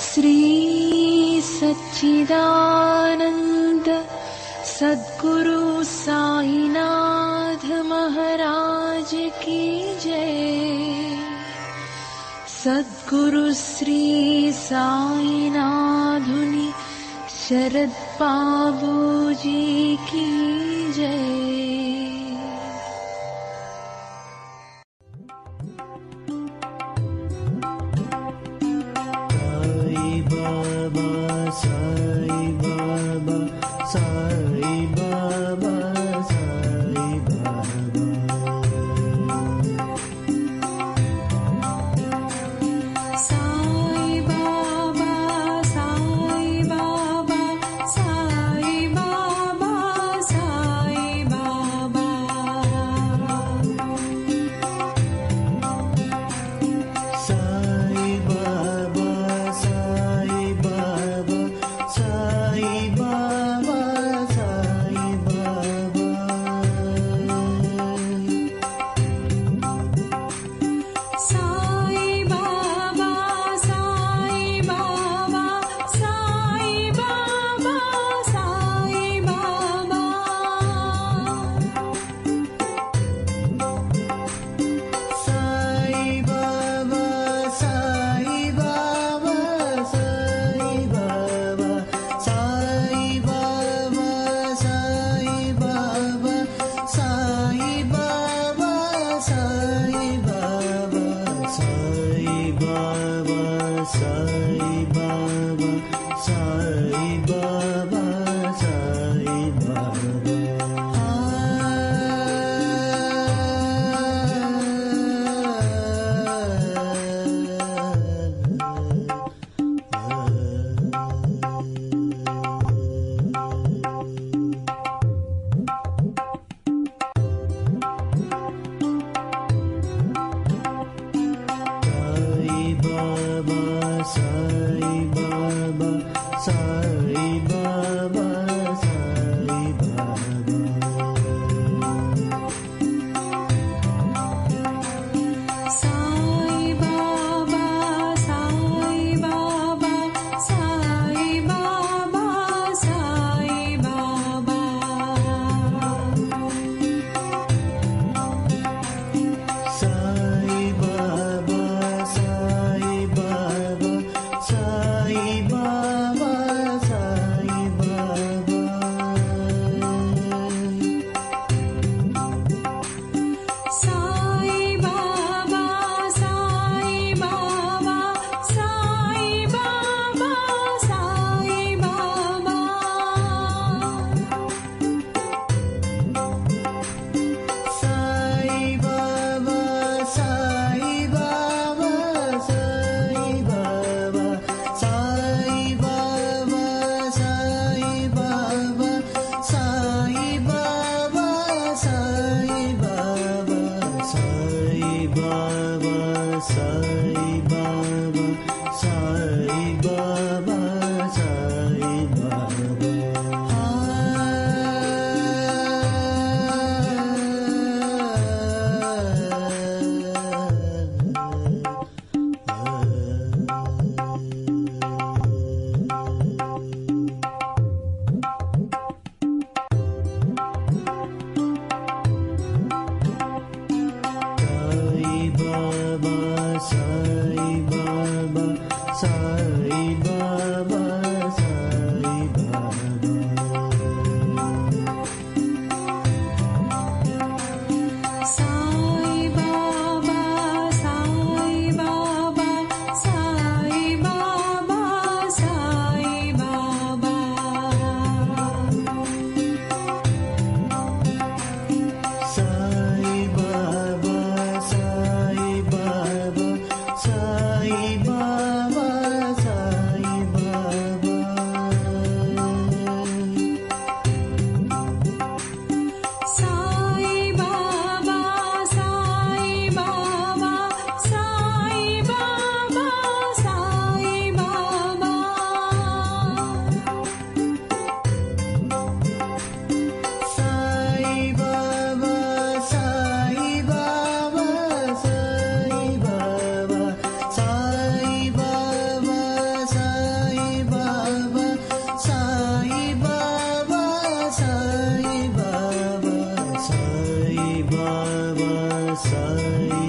श्री सच्चिदानंद सद्गुरु साईनाथ महाराज की जय। सद्गुरु श्री साईनाथुनि शरद बाबू जी की जय। Sai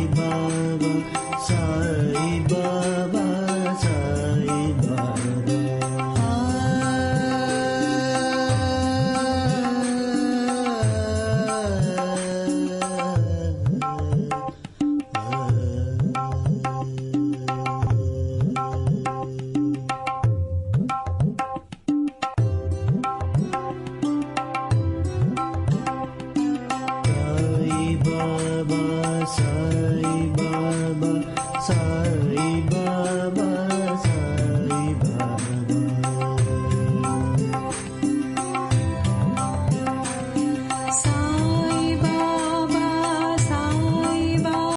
Baba, Sai